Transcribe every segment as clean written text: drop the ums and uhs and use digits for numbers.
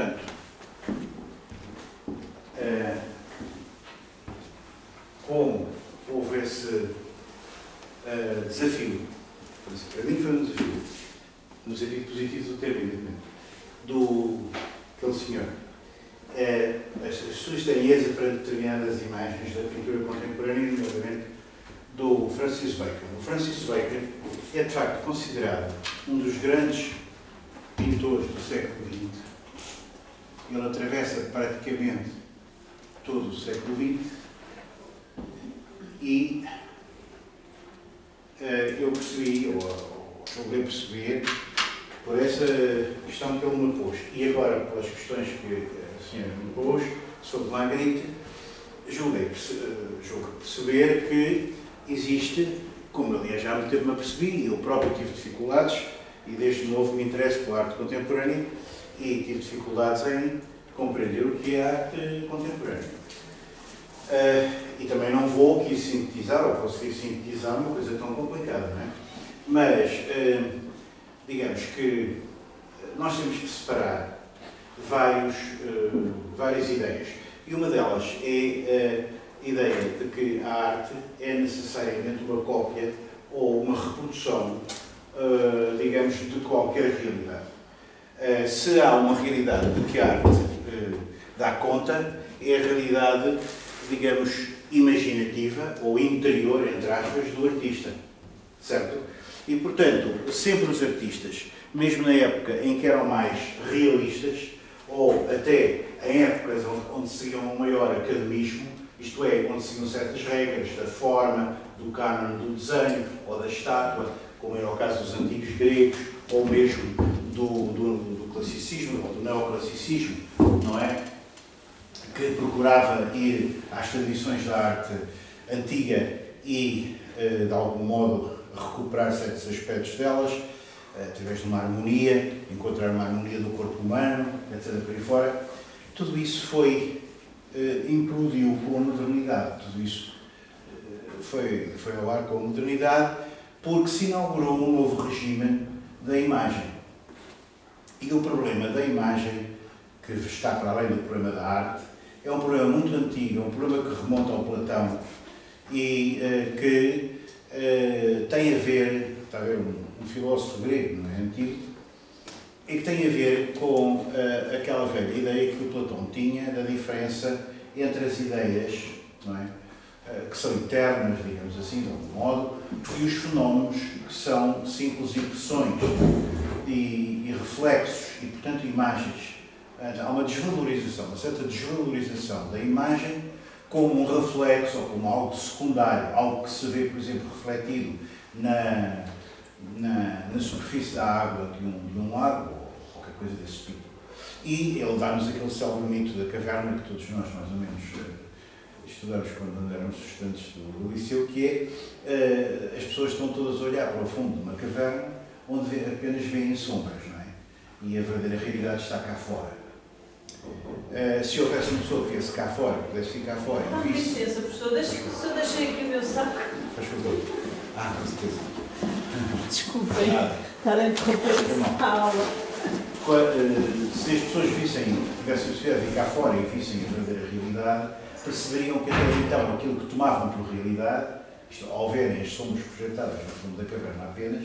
Portanto, como houve esse desafio, para mim foi um desafio, no sentido positivo do termo, evidentemente, aquele senhor, a sua estranheza para determinadas imagens da pintura contemporânea, nomeadamente do Francis Bacon. O Francis Bacon é, de facto, considerado um dos grandes pintores do século XX. Ele atravessa praticamente todo o século XX e eu percebi, ou julguei perceber, por essa questão que ele me pôs, e agora pelas questões que a senhora me pôs sobre Magritte, julguei perceber que existe, como aliás já há muito tempo me apercebi, eu próprio tive dificuldades, e desde novo me interesso pela arte contemporânea, e tive dificuldades em compreender o que é arte contemporânea. E também não vou aqui sintetizar, ou conseguir sintetizar uma coisa tão complicada, não é? Mas, digamos que nós temos que separar várias ideias. E uma delas é a ideia de que a arte é necessariamente uma cópia ou uma reprodução, digamos, de qualquer realidade. Se há uma realidade de que a arte dá conta, é a realidade, digamos, imaginativa ou interior, entre aspas, do artista. Certo? E, portanto, sempre os artistas, mesmo na época em que eram mais realistas, ou até em épocas onde seguiam um maior academismo, isto é, onde seguiam certas regras da forma, do cânon do desenho ou da estátua, como era o caso dos antigos gregos, ou mesmo do classicismo ou do neoclassicismo, não é? Que procurava ir às tradições da arte antiga e, de algum modo, recuperar certos aspectos delas, através de uma harmonia, encontrar uma harmonia do corpo humano, etc. por aí fora. Tudo isso implodiu com a modernidade, tudo isso foi ao ar com a modernidade, porque se inaugurou um novo regime da imagem. E o problema da imagem, que está para além do problema da arte, é um problema muito antigo, é um problema que remonta ao Platão e que tem a ver, está a ver, um filósofo grego, não é, antigo, e que tem a ver com aquela velha ideia que o Platão tinha da diferença entre as ideias, não é, que são eternas, digamos assim, de algum modo, e os fenómenos que são simples impressões e reflexos e, portanto, imagens. Há uma desvalorização, uma certa desvalorização da imagem como um reflexo ou como algo secundário, algo que se vê, por exemplo, refletido na superfície da água de um lago ou qualquer coisa desse tipo. E ele dá-nos aquele célebre mito da caverna que todos nós, mais ou menos, estudamos quando éramos estudantes do liceu, que é as pessoas estão todas a olhar para o fundo de uma caverna onde apenas veem sombras, não é? E a verdadeira realidade está cá fora. Se houvesse uma pessoa que viesse cá fora, que pudesse ficar fora e visse... licença, professor, deixei aqui o meu saco. Faz favor. Com certeza. Desculpem, estar a interromper a aula. Se as pessoas tivessem a possibilidade de ficar fora e vissem a verdadeira realidade, perceberiam que até então aquilo que tomavam por realidade, isto, ao verem as sombras projetadas no fundo da caverna apenas,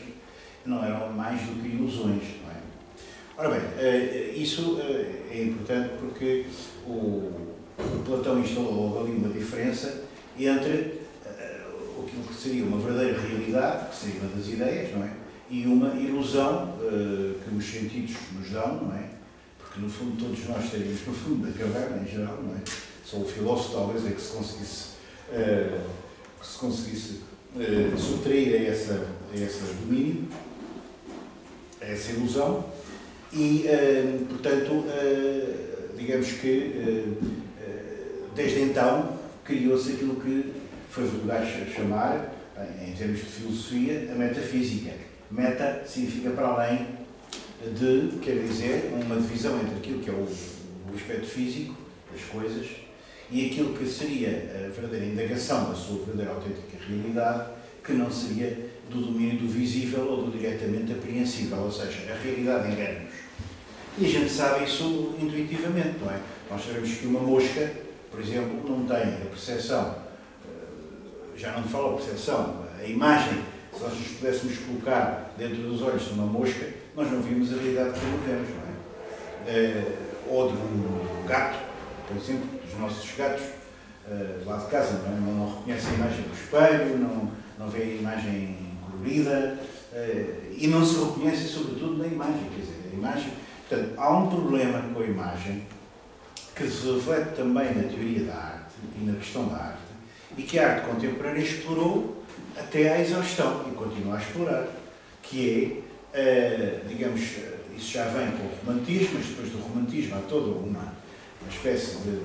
não eram mais do que ilusões, não é? Ora bem, isso é importante porque o Platão instalou ali uma diferença entre aquilo que seria uma verdadeira realidade, que seria uma das ideias, não é? E uma ilusão que os sentidos nos dão, não é? Porque no fundo todos nós estaríamos no fundo da caverna em geral, não é? Só o filósofo talvez é que se conseguisse subtrair a esse domínio, a essa ilusão, e portanto digamos que desde então criou-se aquilo que foi vulgar chamar, em termos de filosofia, a metafísica. Meta significa para além de, quer dizer, uma divisão entre aquilo que é o aspecto físico das coisas e aquilo que seria a verdadeira indagação da sua verdadeira autêntica realidade, que não seria do domínio do visível ou do diretamente apreensível, ou seja, a realidade engana-nos. E a gente sabe isso intuitivamente, não é? Nós sabemos que uma mosca, por exemplo, não tem a percepção, já não falo a percepção, a imagem, se nós nos pudéssemos colocar dentro dos olhos de uma mosca, nós não vimos a realidade que não vemos, não é? Ou de um gato, por exemplo, dos nossos gatos, lá de casa, não é? Não reconhece a imagem do espelho, não vê a imagem colorida, e não se reconhece sobretudo na imagem, quer dizer, a imagem. Portanto, há um problema com a imagem que se reflete também na teoria da arte e na questão da arte, e que a arte contemporânea explorou até à exaustão e continua a explorar, que é, digamos, isso já vem com o romantismo, mas depois do romantismo há toda uma espécie de...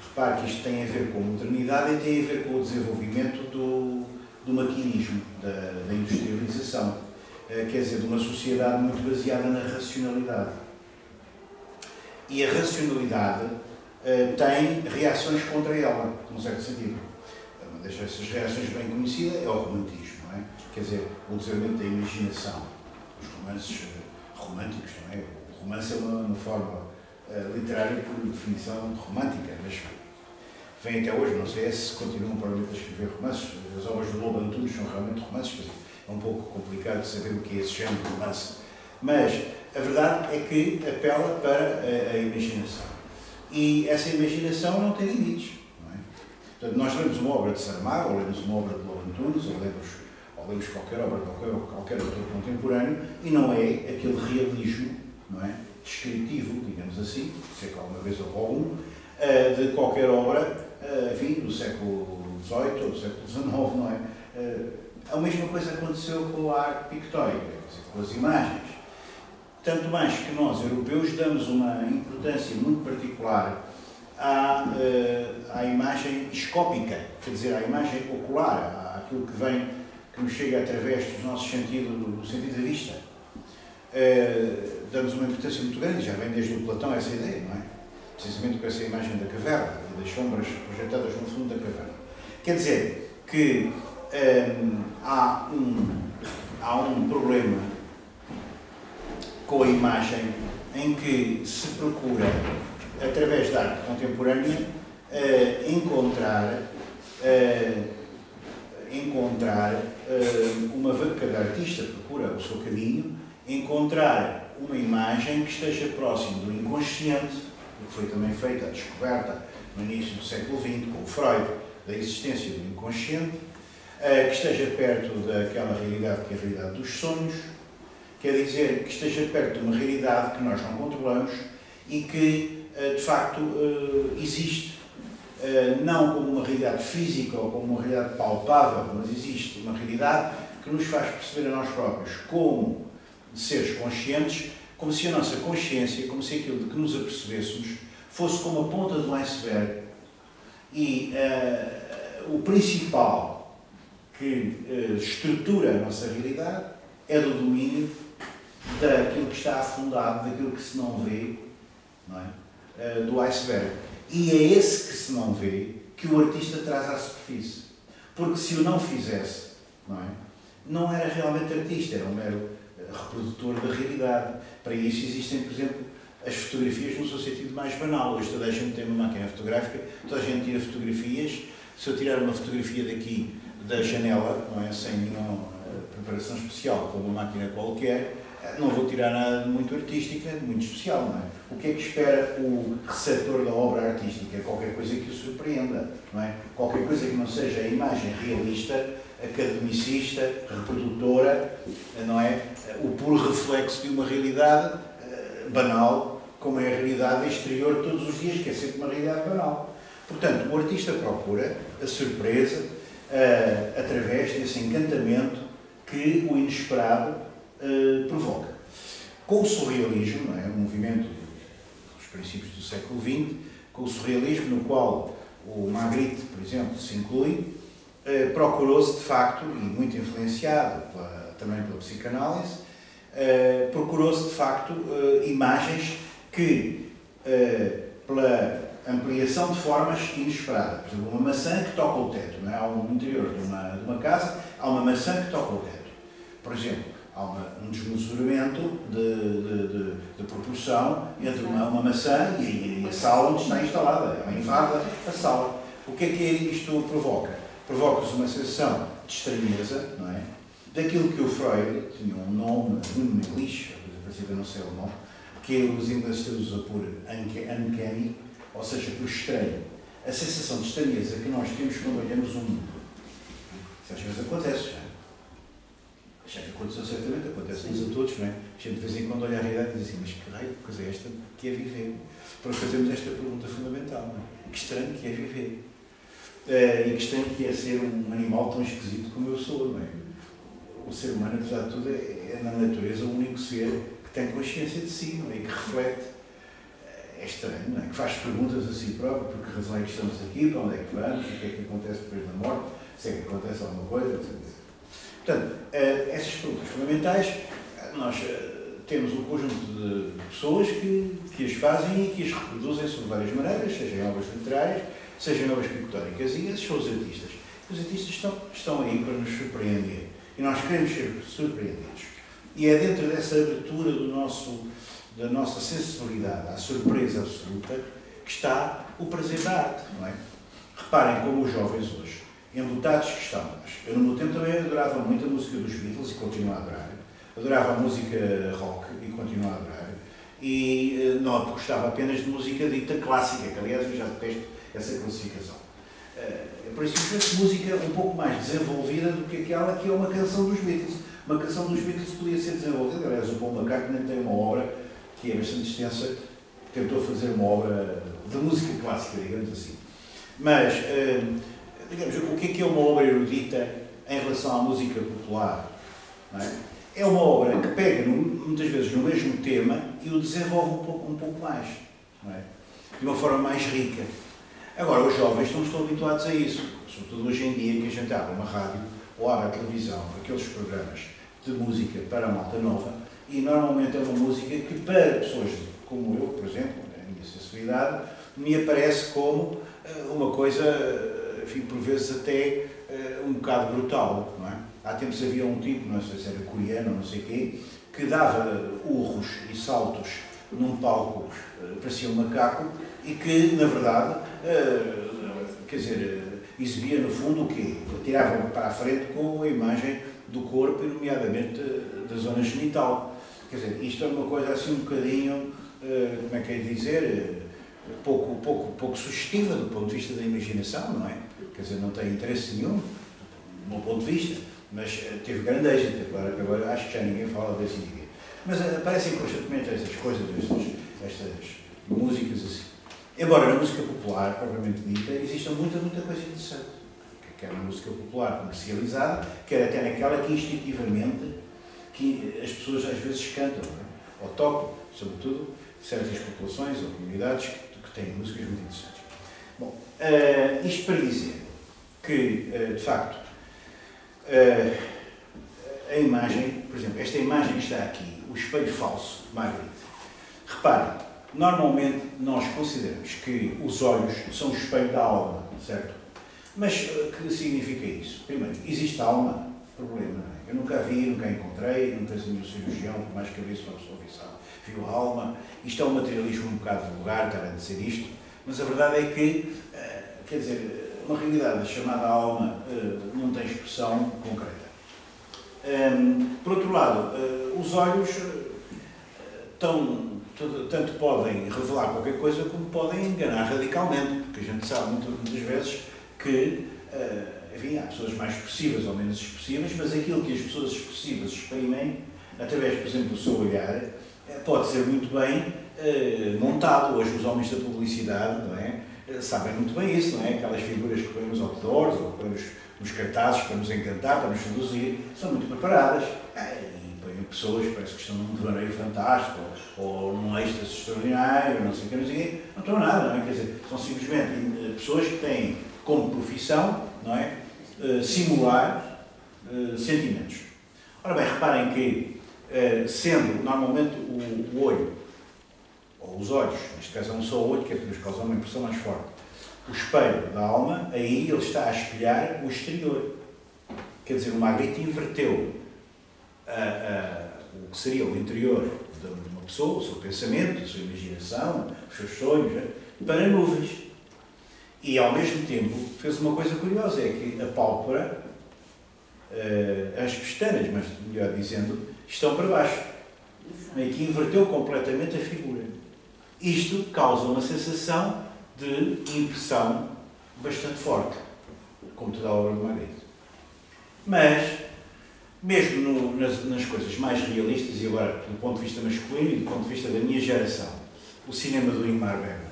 Repare que isto tem a ver com a modernidade e tem a ver com o desenvolvimento do maquinismo, da industrialização, quer dizer, de uma sociedade muito baseada na racionalidade. E a racionalidade tem reações contra ela, num certo sentido. Uma dessas reações bem conhecida é o romantismo, não é? Quer dizer, o desenvolvimento da imaginação, os romances românticos, não é? O romance é uma forma literária por definição romântica, mas vem até hoje, não sei se continuam provavelmente a escrever romances. As obras do Lobo Antunes são realmente romances, mas é um pouco complicado de saber o que é esse género de romance. Mas a verdade é que apela para a imaginação. E essa imaginação não tem limites. Não é? Portanto, nós lemos uma obra de Saramago, ou lemos uma obra de Lobo Antunes, ou lemos qualquer obra de qualquer autor contemporâneo, e não é aquele realismo, não é? Descritivo, digamos assim, sei que alguma vez houve algum, de qualquer obra, enfim, do século XVIII ou do século XIX, não é? A mesma coisa aconteceu com a arte pictórica, com as imagens. Tanto mais que nós, europeus, damos uma importância muito particular à imagem escópica, quer dizer, à imagem ocular, àquilo que nos chega através dos nossos sentidos, do sentido da vista. Damos uma importância muito grande, já vem desde o Platão essa ideia, não é? Precisamente com essa imagem da caverna e das sombras projetadas no fundo da caverna. Quer dizer que há um problema com a imagem em que se procura, através da arte contemporânea, cada artista procura o seu caminho, encontrar uma imagem que esteja próximo do inconsciente, o que foi também feita a descoberta no início do século XX, com o Freud, da existência do inconsciente, que esteja perto daquela realidade que é a realidade dos sonhos, quer dizer, que esteja perto de uma realidade que nós não controlamos e que, de facto, existe, não como uma realidade física ou como uma realidade palpável, mas existe uma realidade que nos faz perceber a nós próprios como seres conscientes, como se a nossa consciência, como se aquilo de que nos apercebêssemos, fosse como a ponta do iceberg e o principal que estrutura a nossa realidade é do domínio daquilo que está afundado, daquilo que se não vê, não é? Do iceberg. E é esse que se não vê que o artista traz à superfície. Porque se o não fizesse, não era realmente artista, era um mero reprodutor da realidade. Para isso existem, por exemplo, as fotografias no seu sentido mais banal. Hoje toda a gente tem uma máquina fotográfica, toda a gente tira fotografias. Se eu tirar uma fotografia daqui da janela, não é, sem nenhuma preparação especial, com uma máquina qualquer, não vou tirar nada de muito artística, de muito especial, não é? O que é que espera o receptor da obra artística? Qualquer coisa que o surpreenda, não é? Qualquer coisa que não seja a imagem realista, academicista, reprodutora, não é? O puro reflexo de uma realidade banal, como é a realidade exterior de todos os dias, que é sempre uma realidade banal. Portanto, o artista procura a surpresa através desse encantamento que o inesperado provoca. Com o surrealismo, não é? O movimento dos princípios do século XX, com o surrealismo, no qual o Magritte, por exemplo, se inclui, procurou-se, de facto, e muito influenciado também pela psicanálise, procurou-se, de facto, imagens que, pela ampliação de formas inesperadas, por exemplo, uma maçã que toca o teto, não é? No interior de uma casa, há uma maçã que toca o teto. Por exemplo, Há um desmesuramento de proporção entre uma maçã e a sala onde está instalada. Ela invade a sala. O que é que isto provoca? Provoca-se uma sensação de estranheza, não é? Daquilo que o Freud tinha um nome, Unheimlich, a princípio não sei o nome, que os ingleses usam por uncanny, ou seja, por estranho. A sensação de estranheza que nós temos quando olhamos o mundo. Isso às vezes acontece, já. Já aconteceu certamente, acontece-nos a todos, não é? A gente de vez em quando olha a realidade e diz assim, mas que raio de coisa é esta que é viver? Para fazermos esta pergunta fundamental, não é? Que estranho que é viver. E que estranho que é ser um animal tão esquisito como eu sou, não é? O ser humano, apesar de tudo, é na natureza o único ser que tem consciência de si, não é? E que reflete. É estranho, não é? Que faz perguntas a si próprio, por que razão é que estamos aqui, para onde é que vamos, o que é que acontece depois da morte, se é que acontece alguma coisa, etc. Portanto, essas perguntas fundamentais, nós temos um conjunto de pessoas que as fazem e que as reproduzem sobre várias maneiras, seja em obras literárias, seja em obras pictóricas, e esses são os artistas. Os artistas estão aí para nos surpreender, e nós queremos ser surpreendidos. E é dentro dessa abertura da nossa sensibilidade à surpresa absoluta que está o prazer da arte, não é? Reparem como os jovens hoje, embutados que estão. Eu, no meu tempo, também adorava muito a música dos Beatles e continuo a adorar. Adorava a música rock e continuo a adorar. E não gostava apenas de música dita clássica, que aliás eu já detesto essa classificação. Por isso, eu música um pouco mais desenvolvida do que aquela que é uma canção dos Beatles. Uma canção dos Beatles podia ser desenvolvida. Aliás, o Paul McCartney tem uma obra que é bastante extensa, tentou fazer uma obra de música clássica, digamos assim. Mas, digamos, o que é uma obra erudita em relação à música popular? Não é? É uma obra que pega, muitas vezes, no mesmo tema e o desenvolve um pouco mais, não é? De uma forma mais rica. Agora, os jovens não estão habituados a isso, sobretudo hoje em dia, que a gente abre uma rádio ou abre a televisão, aqueles programas de música para a malta nova, e normalmente é uma música que, para pessoas como eu, por exemplo, a minha sensibilidade, me aparece como uma coisa, enfim, por vezes até um bocado brutal, não é? Há tempos havia um tipo, não sei se era coreano ou não sei quê, que dava urros e saltos num palco, parecia um macaco, e que, na verdade, quer dizer, exibia no fundo o quê? Tirava para a frente com a imagem do corpo, e nomeadamente da zona genital. Quer dizer, isto é uma coisa assim um bocadinho, como é que é dizer, pouco sugestiva do ponto de vista da imaginação, não é? Quer dizer, não tem interesse nenhum, do meu ponto de vista, mas teve grande êxito. Agora acho que já ninguém fala desse indivíduo. Mas aparecem constantemente essas coisas, estas músicas assim. Embora na música popular, propriamente dita, exista muita coisa interessante. Quer na música popular comercializada, quer até naquela que instintivamente que as pessoas às vezes cantam, não é? Ou tocam, sobretudo, certas populações ou comunidades que têm músicas muito interessantes. Bom, isto para dizer que, de facto, a imagem, por exemplo, esta imagem que está aqui, o espelho falso de Magritte, reparem, normalmente nós consideramos que os olhos são o espelho da alma, certo? Mas o que significa isso? Primeiro, existe alma? Problema, não é? Eu nunca vi, nunca encontrei, nunca vi um cirurgião, por mais que eu visse uma pessoa viu a alma. Isto é um materialismo um bocado vulgar, estar a dizer isto, mas a verdade é que, quer dizer, uma realidade chamada alma não tem expressão concreta. Por outro lado, os olhos tanto podem revelar qualquer coisa como podem enganar radicalmente, porque a gente sabe muitas vezes que, enfim, há pessoas mais expressivas ou menos expressivas, mas aquilo que as pessoas expressivas exprimem, através, por exemplo, do seu olhar, pode ser muito bem montado. Hoje os homens da publicidade, não é? Sabem muito bem isso, não é? Aquelas figuras que põem nos outdoors ou que põem nos cartazes para nos encantar, para nos seduzir, são muito preparadas. E põem pessoas que parece que estão num devaneio fantástico ou num êxtase extraordinário, não sei o que, não sei o quê. Não estão nada, não é? Quer dizer, são simplesmente pessoas que têm como profissão, não é? Simular sentimentos. Ora bem, reparem que, sendo normalmente o olho, ou os olhos, neste caso é um só olho, que é para nos causar uma impressão mais forte, o espelho da alma, aí ele está a espelhar o exterior. Quer dizer, o Magritte inverteu o que seria o interior de uma pessoa, o seu pensamento, a sua imaginação, os seus sonhos, para nuvens. E, ao mesmo tempo, fez uma coisa curiosa, é que a pálpebra, as pestanas, mas melhor dizendo, estão para baixo. E que inverteu completamente a figura. Isto causa uma sensação de impressão bastante forte, como toda a obra de Magritte. Mas, mesmo nas coisas mais realistas, e agora do ponto de vista masculino e do ponto de vista da minha geração, o cinema do Ingmar Bergman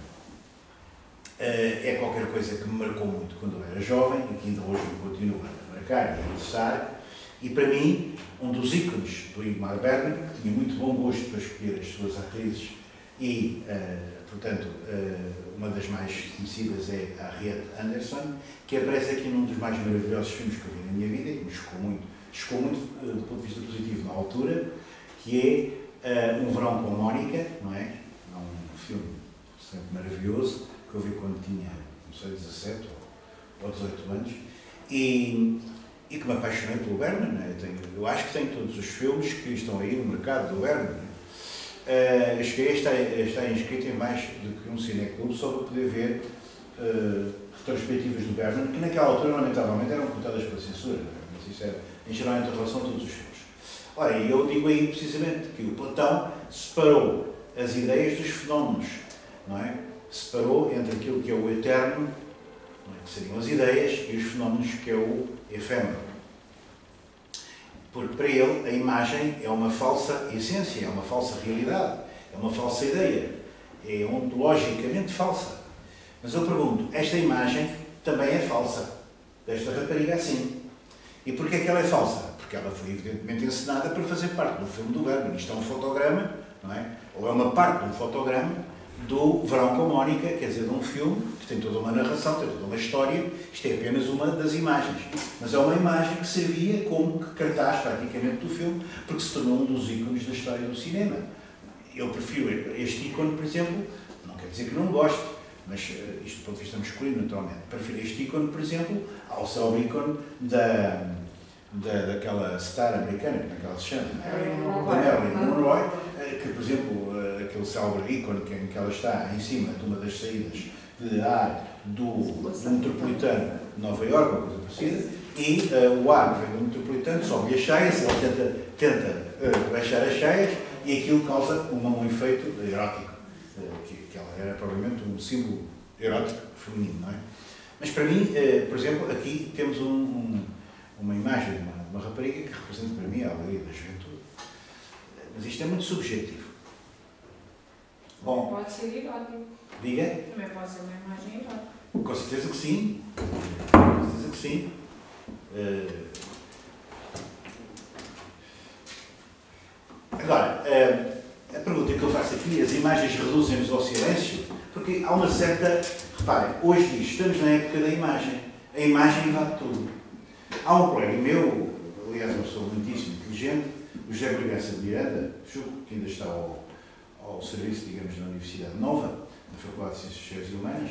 é qualquer coisa que me marcou muito quando eu era jovem e que ainda hoje me continua a marcar e a interessar. E para mim, um dos ícones do Ingmar Bergman, que tinha muito bom gosto para escolher as suas atrizes e, portanto, uma das mais conhecidas é a Harriet Andersson, que aparece aqui num dos mais maravilhosos filmes que eu vi na minha vida e que me chocou muito do ponto de vista positivo na altura, que é Um Verão com a Mónica, não é? É um filme sempre maravilhoso, que eu vi quando tinha, não sei, 17 ou 18 anos, e que me apaixonei pelo Bergman. Não é? Eu acho que tenho todos os filmes que estão aí no mercado do Bergman. Eu cheguei a estar inscrito em mais do que um cineclube só para poder ver retrospectivas do Bergman, que naquela altura, lamentavelmente, eram cortadas pela censura, não é? Mas isso era, em geral, em relação a todos os filmes. Ora, e eu digo aí precisamente que o Platão separou as ideias dos fenómenos, não é? Separou entre aquilo que é o eterno, que seriam as ideias, e os fenómenos, que é o efêmero. Porque para ele a imagem é uma falsa essência, é uma falsa realidade, é uma falsa ideia, é ontologicamente falsa. Mas eu pergunto, esta imagem também é falsa, desta rapariga assim. E porquê é que ela é falsa? Porque ela foi evidentemente encenada para fazer parte do filme do Bergman. Isto é um fotograma, não é? Ou é uma parte de um fotograma do Verão com a Mónica, quer dizer, de um filme que tem toda uma narração, tem toda uma história. Isto é apenas uma das imagens. Mas é uma imagem que servia como cartaz, praticamente, do filme, porque se tornou um dos ícones da história do cinema. Eu prefiro este ícone, por exemplo, não quer dizer que não goste, mas isto do ponto de vista masculino, naturalmente. Prefiro este ícone, por exemplo, ao célebre ícone daquela star americana, como é que ela se chama? Da Marilyn Monroe, que, por exemplo, aquele célebre ícone em que ela está em cima de uma das saídas de ar do metropolitano de Nova Iorque, uma coisa parecida, e o ar que vem do metropolitano sobe as cheias, ela tenta baixar as cheias e aquilo causa um efeito erótico, que ela era provavelmente um símbolo erótico feminino, não é? Mas para mim, por exemplo, aqui temos uma imagem de uma rapariga que representa para mim a alegria da juventude. Mas isto é muito subjetivo. Bom, pode ser erótico. Diga? Também pode ser uma imagem erótica. Com certeza que sim. Com certeza que sim. Agora, a pergunta que eu faço aqui, as imagens reduzem-nos ao silêncio, porque há uma certa... Reparem, hoje diz, estamos na época da imagem. A imagem invade tudo. Há um colega meu, aliás, uma pessoa muitíssimo inteligente, o José Bragança de Miranda, julgo que ainda está ao serviço, digamos, da Universidade Nova, na Faculdade de Ciências Sociais e Humanas,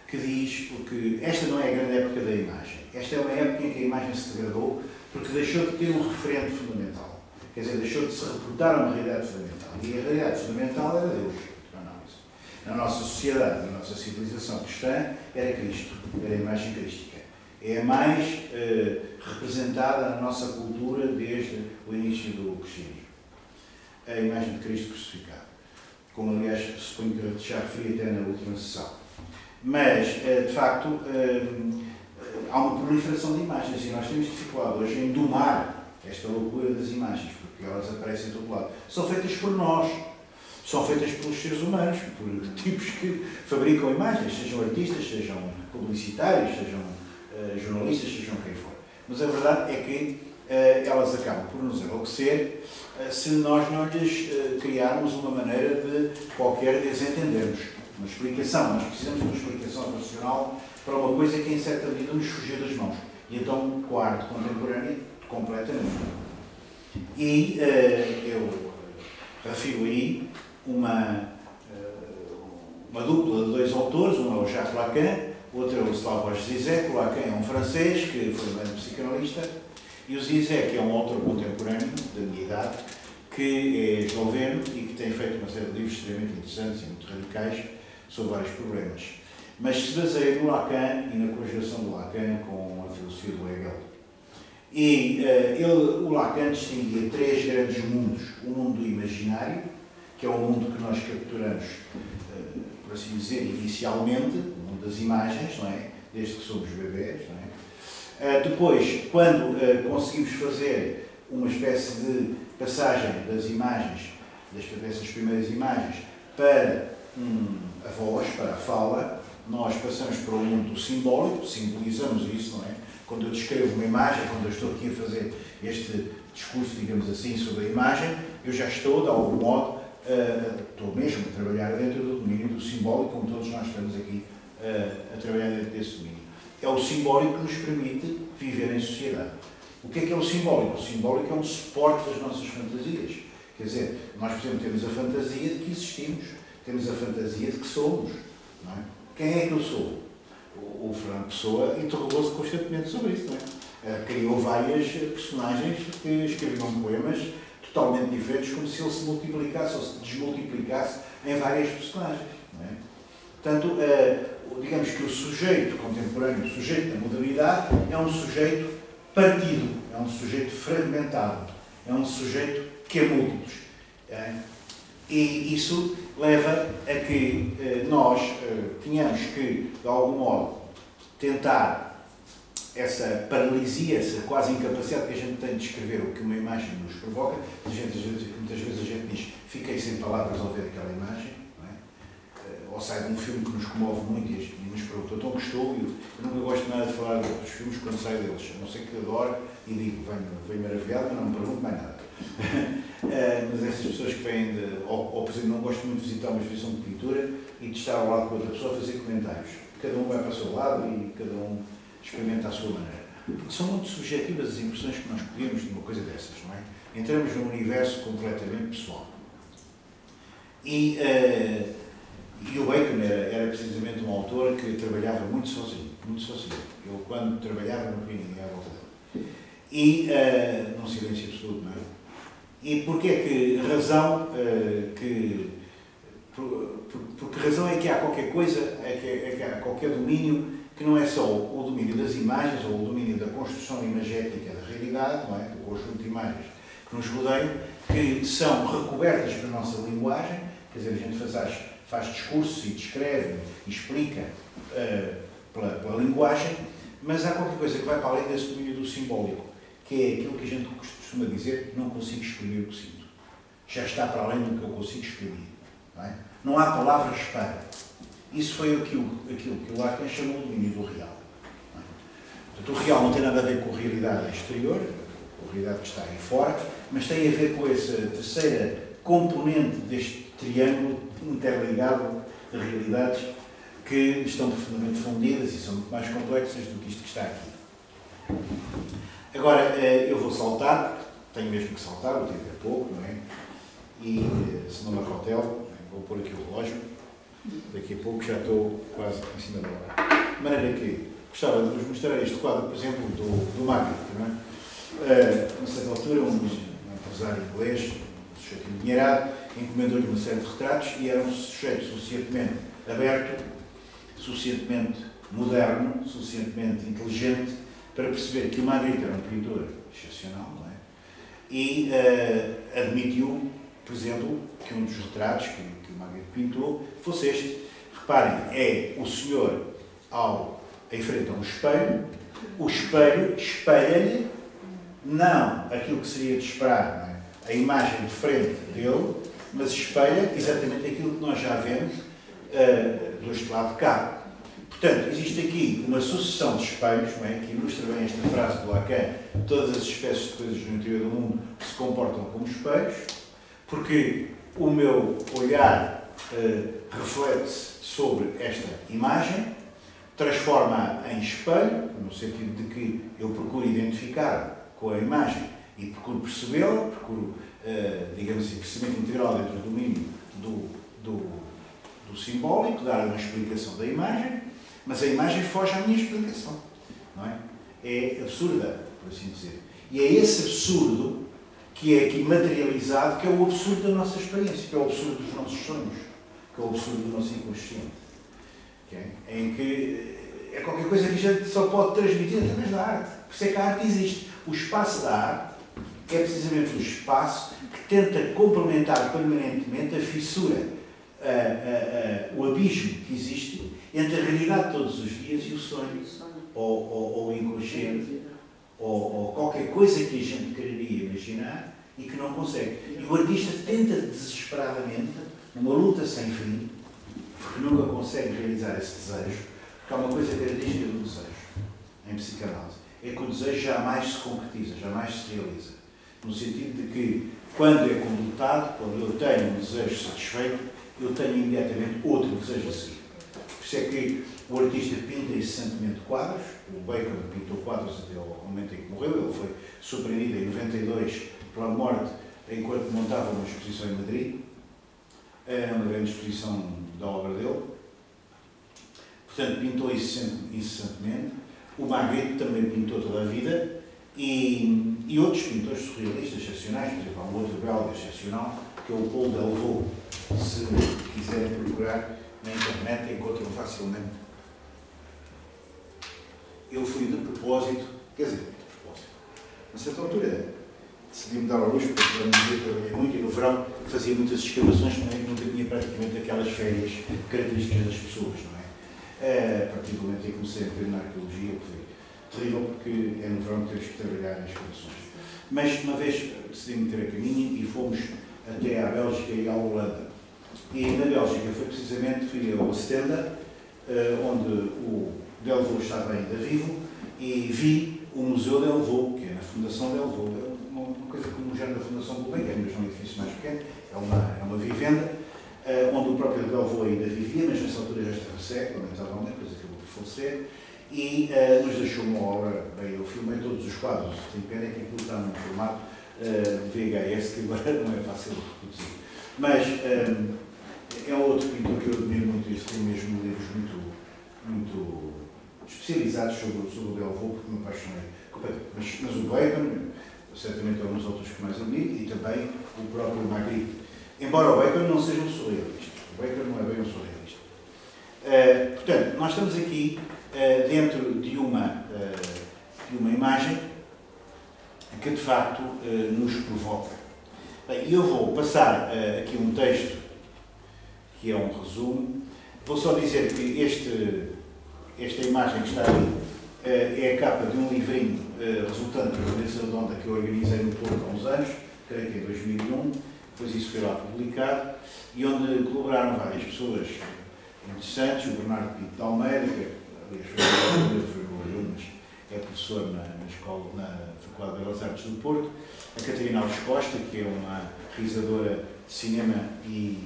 que diz que esta não é a grande época da imagem. Esta é uma época em que a imagem se degradou porque deixou de ter um referente fundamental. Quer dizer, deixou de se reportar a uma realidade fundamental. E a realidade fundamental era Deus, para análise. Na nossa sociedade, na nossa civilização cristã, era Cristo, era a imagem crística. É a mais representada na nossa cultura desde o início do cristianismo. A imagem de Cristo crucificado. Como, aliás, suponho que já referi até na última sessão. Mas, de facto, há uma proliferação de imagens e nós temos dificuldade hoje em domar esta loucura das imagens, porque elas aparecem de todo lado. São feitas por nós, são feitas pelos seres humanos, por tipos que fabricam imagens, sejam artistas, sejam publicitários, sejam jornalistas, sejam quem for. Mas a verdade é que elas acabam por nos enlouquecer se nós não lhes criarmos uma maneira de qualquer desentendermos. Uma explicação, nós precisamos de uma explicação racional para uma coisa que em certa medida nos fugiu das mãos. E então, com a arte contemporânea, completamente. E eu refiro aí uma dupla de dois autores, um é o Jacques Lacan, outro é o Slavoj Zizek. O Lacan é um francês que foi um grande psicanalista, e o Zizek é um autor contemporâneo da minha entidade, que é esloveno e que tem feito uma série de livros extremamente interessantes e muito radicais sobre vários problemas. Mas se baseia no Lacan e na conjugação do Lacan com a filosofia do Hegel. E o Lacan distinguia três grandes mundos. O mundo imaginário, que é o mundo que nós capturamos, por assim dizer, inicialmente, o mundo das imagens, não é? Desde que somos bebés, não é? Depois, quando conseguimos fazer uma espécie de passagem das imagens, dessas primeiras imagens, para a voz, para a fala, nós passamos para o mundo simbólico, simbolizamos isso, não é? Quando eu descrevo uma imagem, quando eu estou aqui a fazer este discurso, digamos assim, sobre a imagem, eu já estou, de algum modo, estou mesmo a trabalhar dentro do domínio do simbólico, como todos nós estamos aqui a trabalhar dentro desse domínio. É o simbólico que nos permite viver em sociedade. O que é o simbólico? O simbólico é um suporte das nossas fantasias. Quer dizer, nós, por exemplo, temos a fantasia de que existimos, temos a fantasia de que somos. Não é? Quem é que eu sou? O Fernando Pessoa interrogou-se constantemente sobre isso. Não é? Criou várias personagens que escreviam poemas totalmente diferentes, como se ele se multiplicasse ou se desmultiplicasse em várias personagens. Não é? Portanto, digamos que o sujeito contemporâneo, o sujeito da modernidade, é um sujeito partido, é um sujeito fragmentado, é um sujeito que é múltiplos. É? E isso leva a que nós tenhamos que, de algum modo, tentar essa paralisia, essa quase incapacidade que a gente tem de descrever o que uma imagem nos provoca. Muitas vezes a gente diz, fiquei sem palavras ao ver aquela imagem, não é? Ou sai de um filme que nos comove muito e nos pergunta, então gostou? Eu nunca gosto nada de falar dos filmes quando saio deles, a não ser que adoro e digo, venho maravilhado, mas não me pergunto mais nada. Mas essas pessoas que vêm ou por exemplo, não gosto muito de visitar uma exposição de pintura e de estar ao lado com outra pessoa a fazer comentários. Cada um vai para o seu lado e cada um experimenta à sua maneira. Porque são muito subjetivas as impressões que nós colhemos de uma coisa dessas, não é? Entramos num universo completamente pessoal. E o Bacon era precisamente um autor que trabalhava muito sozinho, muito sozinho. Eu, quando trabalhava, não tinha ninguém à volta dele. E num silêncio absoluto, não é? E porquê que razão porque razão é que há qualquer coisa, é que há qualquer domínio que não é só o domínio das imagens ou o domínio da construção imagética da realidade, não é? Do conjunto de imagens que nos rodeiam, que são recobertas pela nossa linguagem, quer dizer, a gente faz discursos e descreve e explica pela linguagem, mas há qualquer coisa que vai para além desse domínio do simbólico, que é aquilo que a gente costuma dizer, não consigo exprimir o que sinto. Já está para além do que eu consigo exprimir. Não é? Não há palavras para. Isso foi aquilo que o Lacan chamou de domínio do real. Não é? Portanto, o real não tem nada a ver com a realidade exterior, com a realidade que está aí fora, mas tem a ver com essa terceira componente deste triângulo interligado de realidades que estão profundamente fundidas e são muito mais complexas do que isto que está aqui. Agora, eu vou saltar, tenho mesmo que saltar, o tempo é pouco, não é? E, se não me acautelo, vou pôr aqui o relógio, daqui a pouco já estou quase em cima da hora. De maneira que gostava de vos mostrar este quadro, por exemplo, do Magritte, não é? A certa altura, um empresário inglês, um sujeito endinheirado, encomendou-lhe uma série de retratos e era um sujeito suficientemente aberto, suficientemente moderno, suficientemente inteligente, para perceber que o Magritte era um pintor excepcional, não é? E admitiu, por exemplo, que um dos retratos que o Magritte pintou fosse este. Reparem, é o senhor em frente a um espelho, o espelho espelha-lhe não aquilo que seria de esperar, não é? A imagem de frente dele, mas espelha exatamente aquilo que nós já vemos do lado de cá. Portanto, existe aqui uma sucessão de espelhos, não é? Que ilustra bem esta frase do Lacan: todas as espécies de coisas no interior do mundo se comportam como espelhos, porque o meu olhar reflete-se sobre esta imagem, transforma-a em espelho, no sentido de que eu procuro identificar com a imagem e procuro percebê-la, procuro, digamos assim, percebimento integral dentro do domínio do simbólico, dar uma explicação da imagem, mas a imagem foge à minha explicação, não é? É absurda, por assim dizer. E é esse absurdo que é aqui materializado, que é o absurdo da nossa experiência, que é o absurdo dos nossos sonhos, que é o absurdo do nosso inconsciente. Okay? Em que é qualquer coisa que a gente só pode transmitir através da arte. Por isso é que a arte existe. O espaço da arte é precisamente o espaço que tenta complementar permanentemente a fissura, o abismo que existe entre a realidade de todos os dias e o sonho, ou o inconsciente, ou qualquer coisa que a gente quereria imaginar e que não consegue. E o artista tenta desesperadamente, numa luta sem fim, porque nunca consegue realizar esse desejo, porque há uma coisa característica do desejo, em psicanálise, é que o desejo jamais se concretiza, jamais se realiza. No sentido de que, quando é completado, quando eu tenho um desejo satisfeito, eu tenho imediatamente outro desejo a seguir. Por isso é que o artista pinta incessantemente quadros. O Bacon pintou quadros até ao momento em que morreu. Ele foi surpreendido em 92 pela morte enquanto montava uma exposição em Madrid. Era uma grande exposição da obra dele. Portanto, pintou incessantemente. O Magritte também pintou toda a vida. E outros pintores surrealistas excepcionais, por exemplo, há um outro belga excepcional, que é o Paul Delvaux. Se quiserem procurar na internet, encontram facilmente. Eu fui de propósito, quer dizer, de propósito. A certa altura decidi-me dar ao luxo, porque eu trabalhei muito e no verão fazia muitas escavações, também nunca tinha praticamente aquelas férias características das pessoas, não é? A partir do momento em que comecei a treinar arqueologia, foi terrível, porque é no verão que temos que trabalhar nas escavações. Mas uma vez decidi meter a caminho e fomos até à Bélgica e à Holanda. E na Bélgica fui a Ostende, onde o Delvaux estava ainda vivo, e vi o Museu Delvaux, que é na Fundação Delvaux. É uma coisa como um género da Fundação Gulbenkian, mas num edifício mais pequeno, é uma vivenda, onde o próprio Delvaux ainda vivia, mas nessa altura já estava cego, lamentavelmente, depois acabou por falecer, e nos deixou uma obra. Bem, eu filmei todos os quadros, tem pena que aquilo está num formato VHS, que agora não é fácil de reproduzir. Mas é outro pintor que eu admiro muito, e tem mesmo livros muito especializados sobre o Delvaux, porque me apaixonei completamente. Mas o Bacon, certamente é um dos autores que mais admiro, e também o próprio Magritte. Embora o Bacon não seja um surrealista. O Bacon não é bem um surrealista. Portanto, nós estamos aqui dentro de uma imagem que de facto nos provoca. Bem, eu vou passar aqui um texto que é um resumo. Vou só dizer que esta imagem que está ali é a capa de um livrinho resultante da mesa redonda que eu organizei no Porto há uns anos, creio que em 2001, depois isso foi lá publicado, e onde colaboraram várias pessoas interessantes. O Bernardo Pinto de Almeida, que aliás foi meu aluno, mas é professor na Faculdade de Belas Artes do Porto, a Catarina Alves Costa, que é uma realizadora de cinema e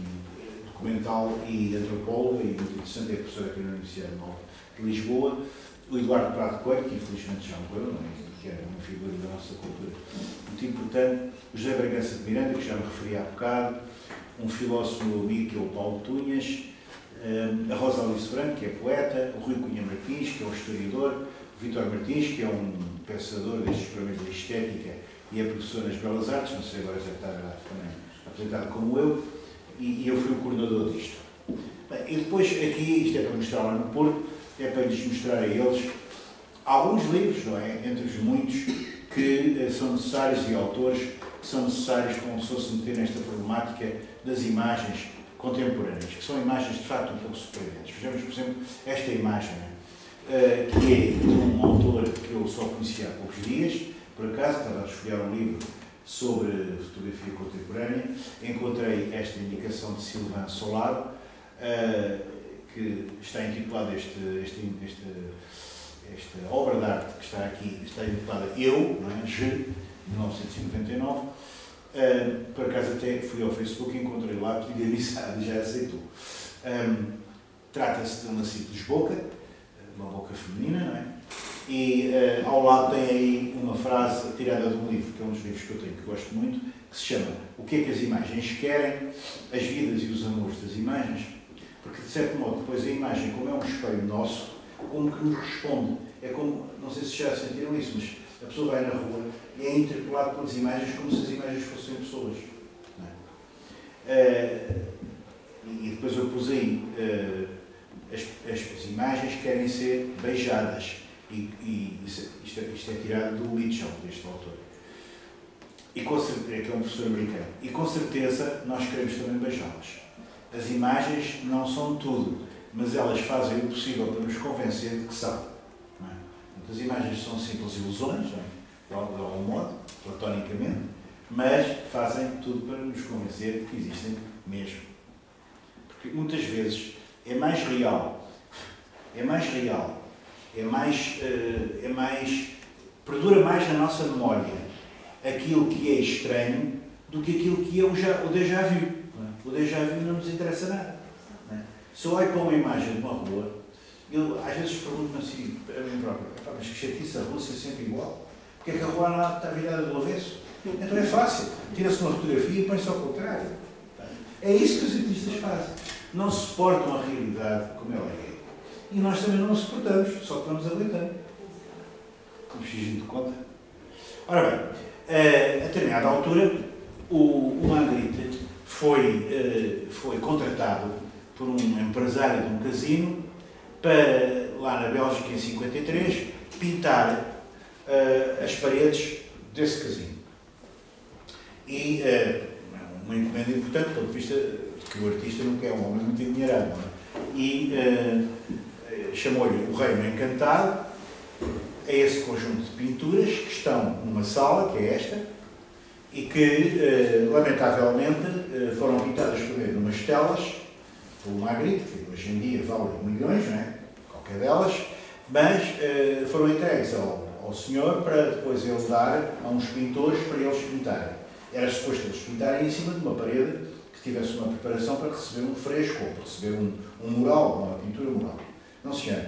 documental e antropóloga, e muito interessante, é professora aqui na Universidade de Lisboa, o Eduardo Prado Coelho, que infelizmente já morreu, que era uma figura da nossa cultura muito importante, o José Bragança de Miranda, que já me referi há bocado, um filósofo meu amigo, que é o Paulo Tunhas, a Rosa Alice Branco, que é poeta, o Rui Cunha Martins, que é um historiador, o Vítor Martins, que é um pensador destes problemas de estética e é professor nas Belas Artes, não sei, agora já está também apresentado como eu, e eu fui o coordenador disto. Bem, e depois aqui, isto é para mostrar lá no Porto, é para lhes mostrar a eles alguns livros, não é? Entre os muitos que são necessários, e autores que são necessários como se fosse meter nesta problemática das imagens contemporâneas, que são imagens de facto um pouco surpreendentes. Vejamos, por exemplo, esta imagem, que é de um autor que eu só conhecia há poucos dias, por acaso, estava a esfolhear um livro sobre fotografia contemporânea, encontrei esta indicação de Sylvain Solaro, que está intitulada, esta obra de arte que está aqui, está intitulada Eu, não é? Je, 1999. Por acaso até fui ao Facebook e encontrei lá, pedi amizade e já aceitou. Trata-se de uma simples boca, uma boca feminina, não é? E ao lado tem aí uma frase tirada de um livro, que é um dos livros que eu tenho, que gosto muito, que se chama O que é que as imagens querem? As vidas e os amores das imagens. Porque, de certo modo, depois a imagem, como é um espelho nosso, como que nos responde. É como, não sei se já sentiram isso, mas a pessoa vai na rua é interpelado pelas imagens como se as imagens fossem pessoas. Não é? E depois eu pus aí, as imagens querem ser beijadas. E isto é tirado do Mitchell, deste autor. E com certeza, que é um professor americano. E com certeza nós queremos também beijá-las. As imagens não são tudo, mas elas fazem o possível para nos convencer de que são. Não é? As imagens são simples ilusões, de algum modo, platonicamente, mas fazem tudo para nos convencer de que existem mesmo. Porque muitas vezes é mais real, perdura mais na nossa memória aquilo que é estranho do que aquilo que é o déjà vu. O déjà vu não nos interessa nada. Não é? Se eu olho para uma imagem de uma rua, eu às vezes pergunto-me assim, a mim próprio, mas que chatice, a rua ser sempre igual? Porque é que a rua lá está virada do avesso? Então é fácil, tira-se uma fotografia e põe-se ao contrário. É isso que os artistas fazem. Não suportam a realidade como ela é. E nós também não a suportamos, só que vamos aguentando. Como fingindo de conta. Ora bem, a determinada altura, o Magritte foi contratado por um empresário de um casino para, lá na Bélgica, em 53, pintar as paredes desse casino. E uma encomenda importante, do ponto de vista de que o artista nunca é um homem muito endinheirado. E chamou-lhe o Reino Encantado a esse conjunto de pinturas que estão numa sala, que é esta, e que, lamentavelmente, foram pintadas primeiro numas telas, pelo Magritte, que hoje em dia valem milhões, não é? Qualquer delas, mas foram entregues ao senhor para depois ele dar a uns pintores para eles pintarem. Era suposto eles pintarem em cima de uma parede que tivesse uma preparação para receber um fresco ou para receber um mural, uma pintura mural. Não, senhor.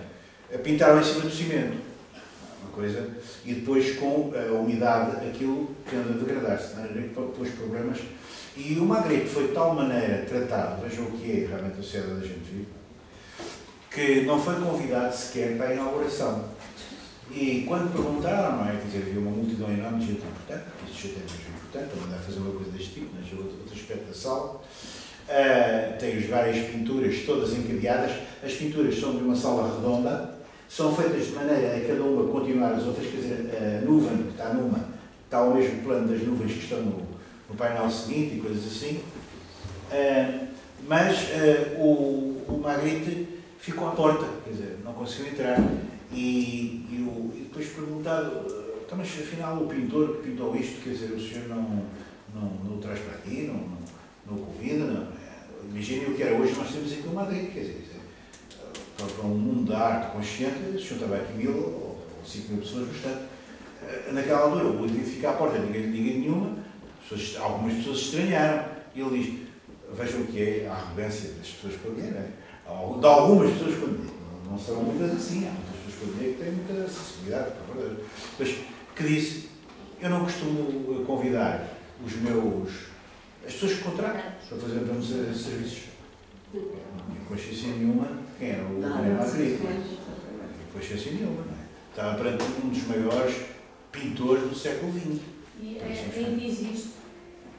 Pintaram em cima do cimento. Uma coisa. E depois, com a umidade, aquilo tende a degradar-se. De maneira que pôs problemas. E o Magritte foi de tal maneira tratado, vejam o que é realmente a sociedade da gente vive, que não foi convidado sequer para a inauguração. E quando perguntaram, não é? Quer dizer, havia uma multidão enorme de gente importante, porque isto é mesmo importante, para mandar fazer uma coisa deste tipo, mas outro aspecto da sala. Tem as várias pinturas, todas encadeadas. As pinturas são de uma sala redonda, são feitas de maneira a cada uma continuar as outras, quer dizer, a nuvem que está numa está ao mesmo plano das nuvens que estão no painel seguinte e coisas assim. Mas o Magritte ficou à porta, quer dizer, não conseguiu entrar. E depois perguntado, então, mas afinal o pintor que pintou isto, quer dizer, o senhor não o traz para aqui, não o convida, não. Imaginem o que era hoje, nós temos aqui o Magritte, quer dizer, para um mundo da arte consciente, se juntava aqui 1000 ou 5000 pessoas, bastante. Naquela altura, o Magritte fica à porta, ninguém diga nenhuma, algumas pessoas estranharam, e ele diz, vejam o que é a arrogância das pessoas com dinheiro, de algumas pessoas com dinheiro, não serão muitas assim, há muitas pessoas com dinheiro que têm muita sensibilidade, por favor, mas que disse, eu não costumo convidar as pessoas que contratam para fazer serviços. Não consciência nenhuma quem era o Magritte. Não consciência nenhuma, não é? Estava perante um dos maiores pintores do século XX. E ainda existe?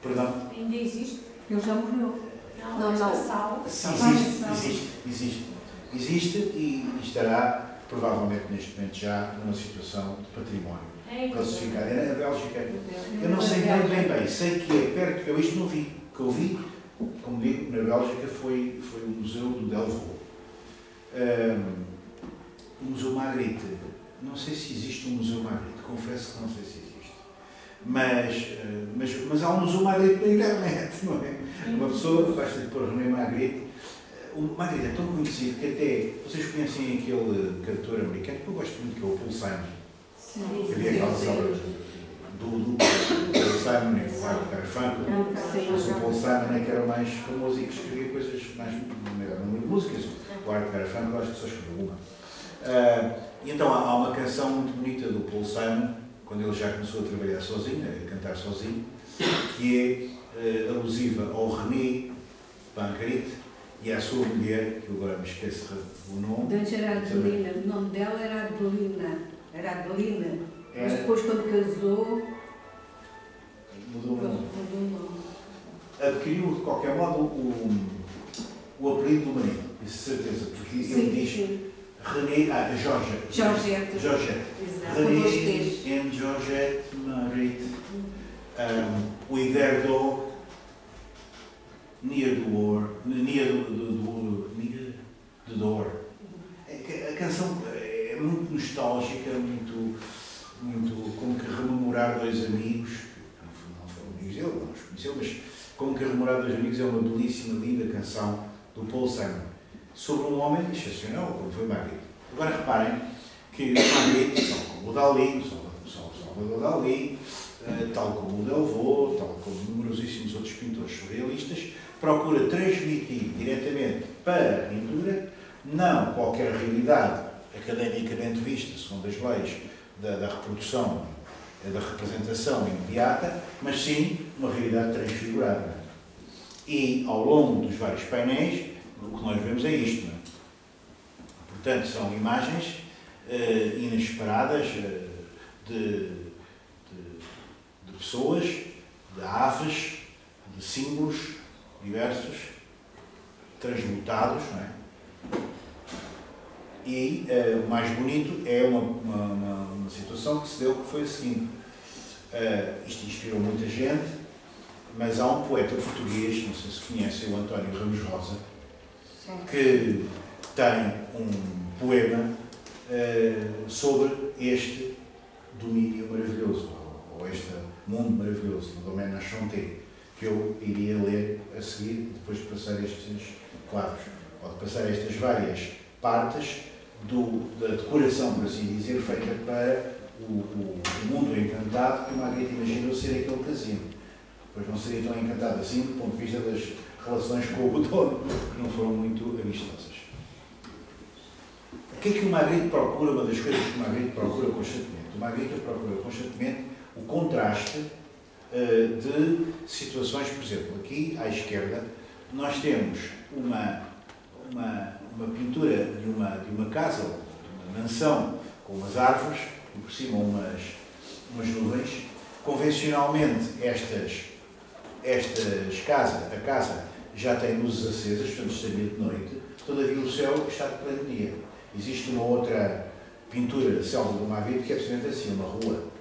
Perdão? Ainda existe? Ele já morreu. Não. Sala. Existe e estará, provavelmente neste momento já, numa situação de património. Classificado. É na Bélgica. Eu não sei bem, sei que é perto, eu isto não vi. O que eu vi, como digo, na Bélgica foi o Museu do Delvaux. O Museu Magritte. Não sei se existe um Museu Magritte, confesso que não sei se existe. Mas há um Museu Magritte na internet, não é? Uma pessoa, basta de pôr René Magritte. O Magritte é tão conhecido que até, vocês conhecem aquele cantor americano, que eu gosto muito, que é o Paul Simon. Que havia aquelas obras do Paul Simon e o Art Garfunkel. Mas o Paul Simon é que era o mais famoso e que escrevia coisas mais, não era muito músicas. O Art Garfunkel acho que só escreveu uma. E então há uma canção muito bonita do Paul Simon, quando ele já começou a trabalhar sozinho, a cantar sozinho, que é alusiva ao René Magritte e à sua mulher, que eu agora me esqueço o nome. Antes era Adelina, o nome dela era Adelina. Mas depois, quando casou, mudou o nome. Adquiriu, de qualquer modo, o apelido do marido, isso certeza, porque ele diz René, Georgette. René and Georgette married. We there go near the door. A canção é muito nostálgica, muito como que rememorar dois amigos, não foram amigos dele, não os conheceu, mas como que rememorar dois amigos é uma belíssima, linda canção do Paul Simon, sobre um homem excepcional, como foi Magritte. Agora reparem que Magritte, tal como o Dalí, Salvador Dalí, tal como o Delvaux, tal como numerosíssimos outros pintores surrealistas, procura transmitir diretamente para a pintura não qualquer realidade academicamente vista, segundo as leis da reprodução, da representação imediata, mas sim uma realidade transfigurada. E ao longo dos vários painéis, o que nós vemos é isto. Não é? Portanto, são imagens inesperadas de pessoas, de aves, de símbolos diversos, transmutados, não é? E o mais bonito é uma situação que se deu, que foi a seguinte. Isto inspirou muita gente, mas há um poeta português, não sei se conhecem, o António Ramos Rosa, que tem um poema sobre este domínio maravilhoso, ou este mundo maravilhoso, o Domaine Enchanté, que eu iria ler a seguir, depois de passar estes quadros, ou de passar estas várias partes da decoração, por assim dizer, feita para o mundo encantado que o Magritte imaginou ser aquele casino. Pois não seria tão encantado assim do ponto de vista das relações com o dono, que não foram muito amistosas. O que é que o Magritte procura? Uma das coisas que o Magritte procura constantemente. O Magritte procura constantemente o contraste de situações, por exemplo, aqui à esquerda, nós temos uma pintura de uma casa, de uma mansão, com umas árvores, e por cima umas nuvens. Convencionalmente, a casa já tem luzes acesas, portanto estaria de noite, todavia o céu está de pleno dia. Existe uma outra pintura de selva do Magritte que é precisamente assim, uma rua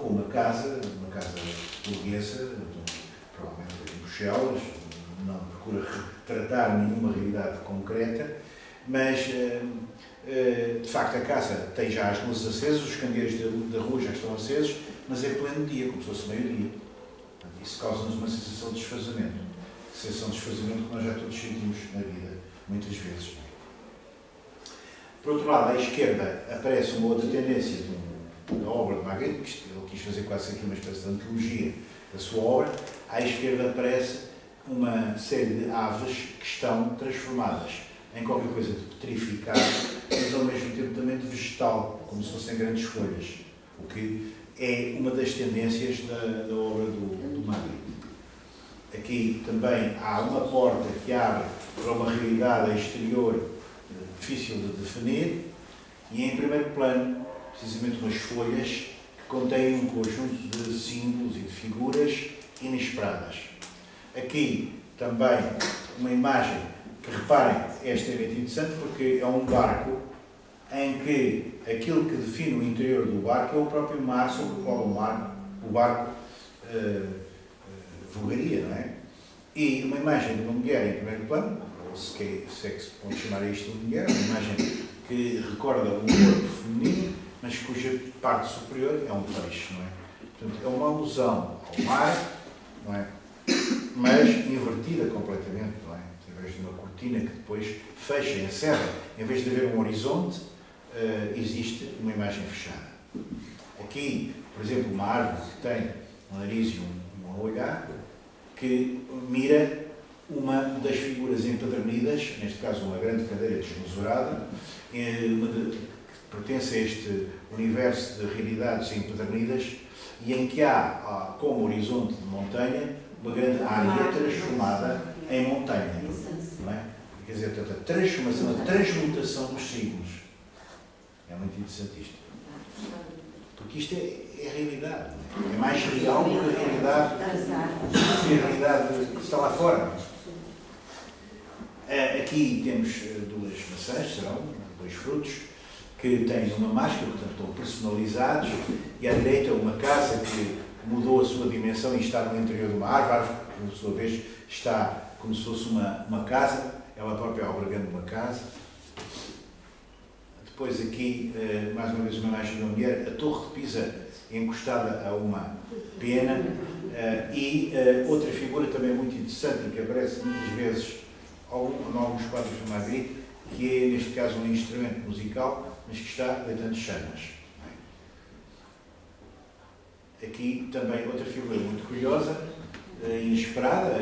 com uma casa burguesa, provavelmente em Bruxelas, não procura retratar nenhuma realidade concreta, mas de facto a casa tem já as luzes acesas, os candeeiros da rua já estão acesos, mas é pleno dia, como se fosse meio-dia. Isso causa-nos uma sensação de desfazamento. Sensação de desfazamento que nós já todos sentimos na vida, muitas vezes. Por outro lado, à esquerda aparece uma outra tendência da obra de Magritte, que ele quis fazer quase aqui uma espécie de antologia da sua obra. À esquerda aparece uma série de aves que estão transformadas em qualquer coisa de petrificado, mas ao mesmo tempo também de vegetal, como se fossem grandes folhas, o que é uma das tendências da obra do Magritte. Aqui também há uma porta que abre para uma realidade exterior difícil de definir, e em primeiro plano, precisamente umas folhas que contêm um conjunto de símbolos e de figuras inesperadas. Aqui também uma imagem que, reparem, esta é muito interessante porque é um barco em que aquilo que define o interior do barco é o próprio mar sobre o qual o barco vogaria, não é? E uma imagem de uma mulher em primeiro plano, ou se é que se pode chamar isto de mulher, uma imagem que recorda um corpo feminino, mas cuja parte superior é um peixe, não é? Portanto, é uma alusão ao mar, não é? Mas invertida completamente, não é? Em vez de uma cortina que depois fecha e encerra, em vez de haver um horizonte, existe uma imagem fechada. Aqui, por exemplo, uma árvore que tem um nariz e um olhar, que mira uma das figuras empedernidas, neste caso uma grande cadeira desmesurada, que pertence a este universo de realidades empedernidas, e em que há, como horizonte de montanha, uma grande área transformada em montanha. Não é? Quer dizer, portanto, a transformação, a transmutação dos signos. É muito interessante isto. porque isto é a realidade. É mais real do que a realidade que está lá fora. Aqui temos duas maçãs, serão dois frutos, que têm uma máscara, portanto estão personalizados, e à direita uma casa que mudou a sua dimensão e está no interior de uma árvore, que por sua vez está como se fosse uma casa, ela própria albergando uma casa. Depois aqui, mais uma vez, uma imagem de uma mulher, a Torre de Pisa encostada a uma pena, e outra figura também muito interessante, que aparece muitas vezes em alguns quadros do Magritte, que é, neste caso, um instrumento musical, mas que está deitando chamas. Aqui também outra figura muito curiosa, inesperada,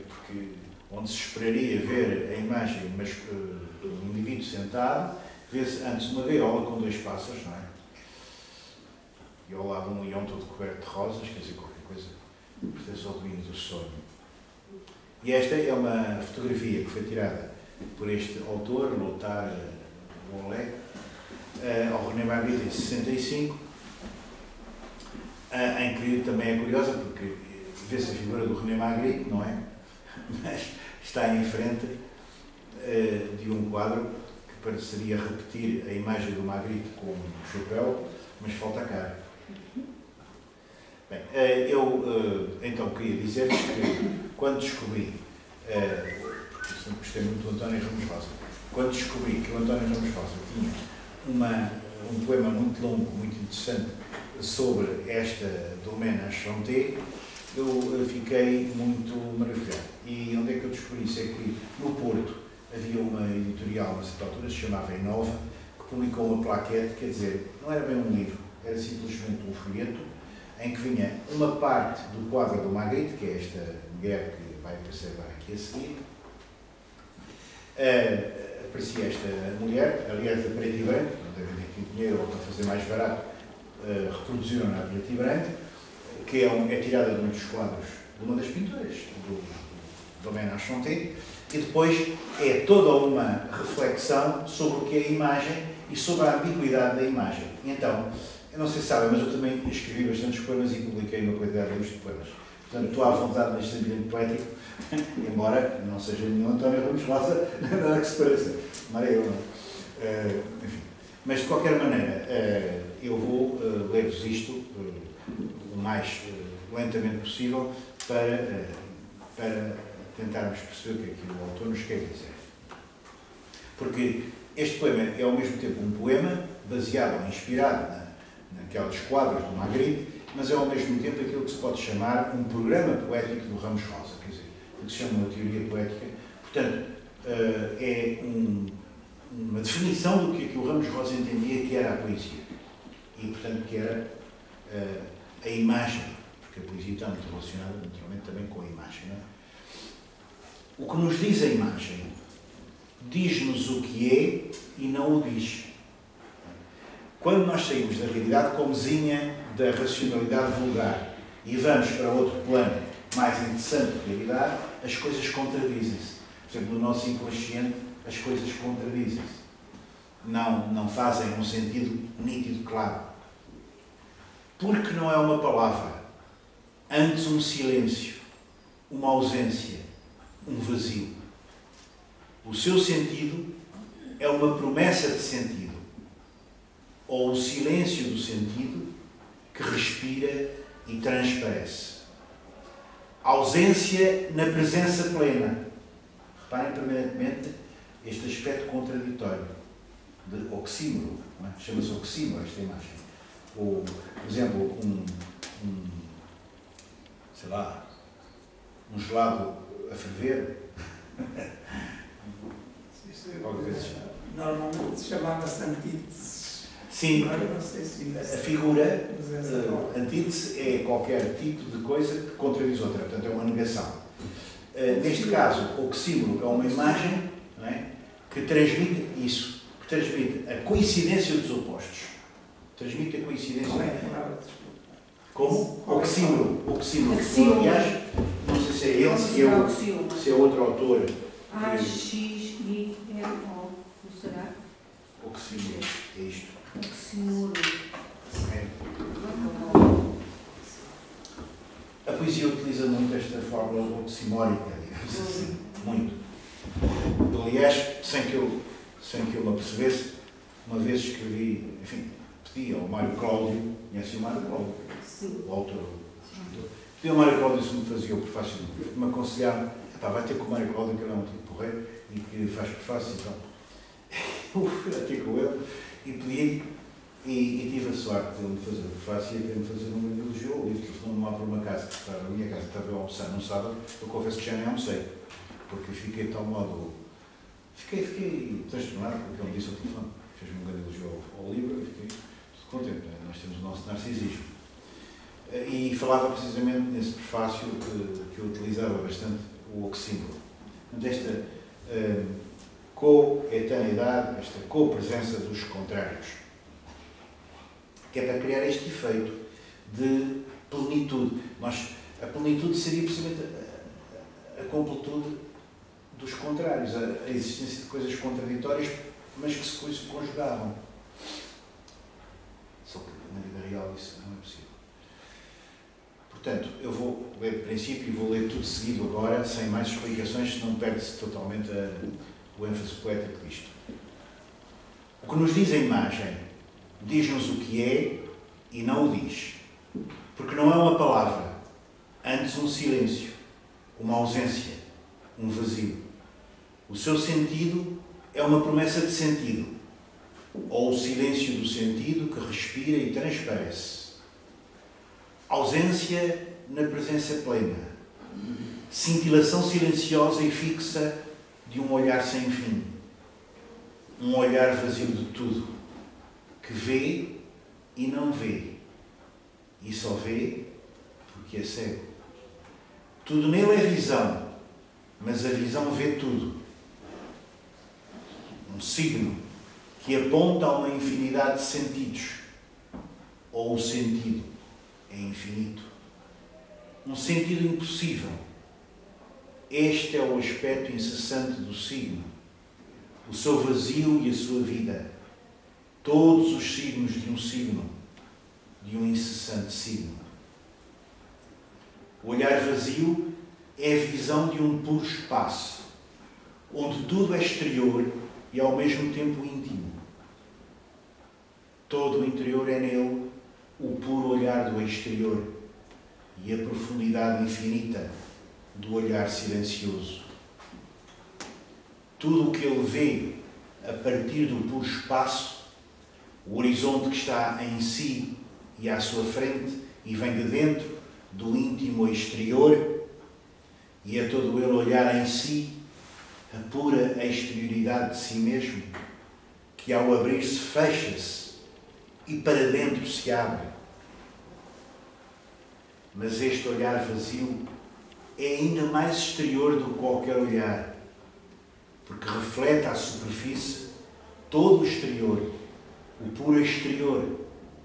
porque onde se esperaria ver a imagem de um indivíduo sentado, vê-se antes uma gaiola com dois pássaros, não é? E ao lado um leão todo coberto de rosas, quer dizer, qualquer coisa que pertence ao domínio do sonho. E esta é uma fotografia que foi tirada por este autor, Lothar Wöhler, ao René Magritte em 65, em que também é curiosa, porque vê-se a figura do René Magritte, não é? Mas está em frente de um quadro que pareceria repetir a imagem do Magritte com um chapéu, mas falta a cara. Bem, eu então queria dizer-vos que quando descobri, porque sempre gostei muito do António Ramos Rosa, quando descobri que o António Ramos Rosa tinha um poema muito longo, muito interessante, sobre esta Domaine Enchantée, eu fiquei muito maravilhado. E onde é que eu descobri isso? É que no Porto havia uma editorial, nessa altura, se chamava Inova, que publicou uma plaquete, quer dizer, não era bem um livro, era simplesmente um folheto, em que vinha uma parte do quadro do Magritte, que é esta mulher que vai aparecer agora aqui a seguir. Aparecia esta mulher, aliás, a preto e branco, não devem ter aqui dinheiro ou para fazer mais barato, reproduziram-na a preto e branco, que é tirada de um dos quadros de uma das pinturas do Domaine Enchantée, e depois é toda uma reflexão sobre o que é a imagem e sobre a ambiguidade da imagem. E então, eu não sei se sabem, mas eu também escrevi bastantes poemas e publiquei uma quantidade de livros de poemas. Portanto, estou à vontade neste ambiente poético, embora não seja nenhum António Ramos Rosa, nada que se pareça. Mas eu não. Enfim. Mas, de qualquer maneira, eu vou ler-vos isto o mais lentamente possível para tentarmos perceber o que é que o autor nos quer dizer. Porque este poema é ao mesmo tempo um poema baseado ou inspirado naqueles quadros do Magritte, mas é ao mesmo tempo aquilo que se pode chamar um programa poético do Ramos Rosa, quer dizer, o que se chama uma teoria poética. Portanto, é uma definição do que o Ramos Rosa entendia que era a poesia. E, portanto, que era a imagem, porque a poesia está muito relacionada, naturalmente, também com a imagem. Não é? O que nos diz a imagem diz-nos o que é e não o diz. Quando nós saímos da realidade comezinha da racionalidade vulgar e vamos para outro plano mais interessante da realidade, as coisas contradizem-se. Por exemplo, no nosso inconsciente, as coisas contradizem-se. Não fazem um sentido nítido, claro. Porque não é uma palavra, antes um silêncio, uma ausência, um vazio. O seu sentido é uma promessa de sentido, ou o silêncio do sentido que respira e transparece. Ausência na presença plena. Reparem permanentemente este aspecto contraditório, de oxímoro, é? Chama-se oxímoro esta imagem. Ou, por exemplo, sei lá, um gelado a ferver. Normalmente se chamava-se antítese. Sim, Não sei se a figura, antítese, é qualquer tipo de coisa que contradiz outra, portanto é uma negação. Neste caso, o oxímoro é uma imagem, não é, que transmite isso, que transmite a coincidência dos opostos. Transmite a coincidência. Como? Oxímoro. Oxímoro. Aliás, não sei se é ele, se é outro autor. A-X-I-M-O. Não será? Oxímoro. É isto. Oxímoro. É. A poesia utiliza muito esta fórmula oximórica, digamos assim, muito. Aliás, sem que eu me apercebesse, uma vez escrevi, enfim, pedi ao Mário Cláudio, conhece o Mário Cláudio? Sim. O autor, o escritor. Pedi ao Mário Cláudio se me fazia o prefácio, me aconselhava, vai ter com o Mário Cláudio, que ele é um tipo porreiro, e que faz prefácio e tal. Eu fui até com ele e pedi, e tive a sorte de ele me fazer o prefácio e até me fazer um grande elogio ao livro. Telefonou-me lá para uma casa, que estava, a minha casa estava a almoçar num sábado, eu confesso que já nem almocei, porque fiquei de tal modo, fiquei transtornado, porque ele me disse ao telefone, fez-me um grande elogio ao livro, e fiquei contente, né? Nós temos o nosso narcisismo. E falava precisamente nesse prefácio que eu utilizava bastante, o oxímoro. Desta coetaneidade, esta copresença dos contrários, que é para criar este efeito de plenitude. A plenitude seria precisamente a completude dos contrários, a existência de coisas contraditórias, mas que se conjugavam. Só que na vida real isso não é possível. Portanto, eu vou ler de princípio e vou ler tudo seguido agora, sem mais explicações, senão perde-se totalmente o ênfase poético disto. O que nos diz a imagem diz-nos o que é e não o diz. Porque não é uma palavra, antes um silêncio, uma ausência, um vazio. O seu sentido é uma promessa de sentido, ou o silêncio do sentido que respira e transparece. Ausência na presença plena, cintilação silenciosa e fixa de um olhar sem fim, um olhar vazio de tudo, que vê e não vê, e só vê porque é cego. Tudo nele é visão, mas a visão vê tudo. Um signo que aponta a uma infinidade de sentidos, ou o sentido é infinito. Um sentido impossível. Este é o aspecto incessante do signo, o seu vazio e a sua vida. Todos os signos de um signo, de um incessante signo. O olhar vazio é a visão de um puro espaço, onde tudo é exterior e ao mesmo tempo íntimo. Todo o interior é nele o puro olhar do exterior e a profundidade infinita do olhar silencioso. Tudo o que ele vê a partir do puro espaço, o horizonte que está em si e à sua frente e vem de dentro, do íntimo ao exterior, e é todo ele olhar em si a pura exterioridade de si mesmo, que ao abrir-se fecha-se e para dentro se abre. Mas este olhar vazio é ainda mais exterior do que qualquer olhar, porque reflete à superfície todo o exterior, o puro exterior,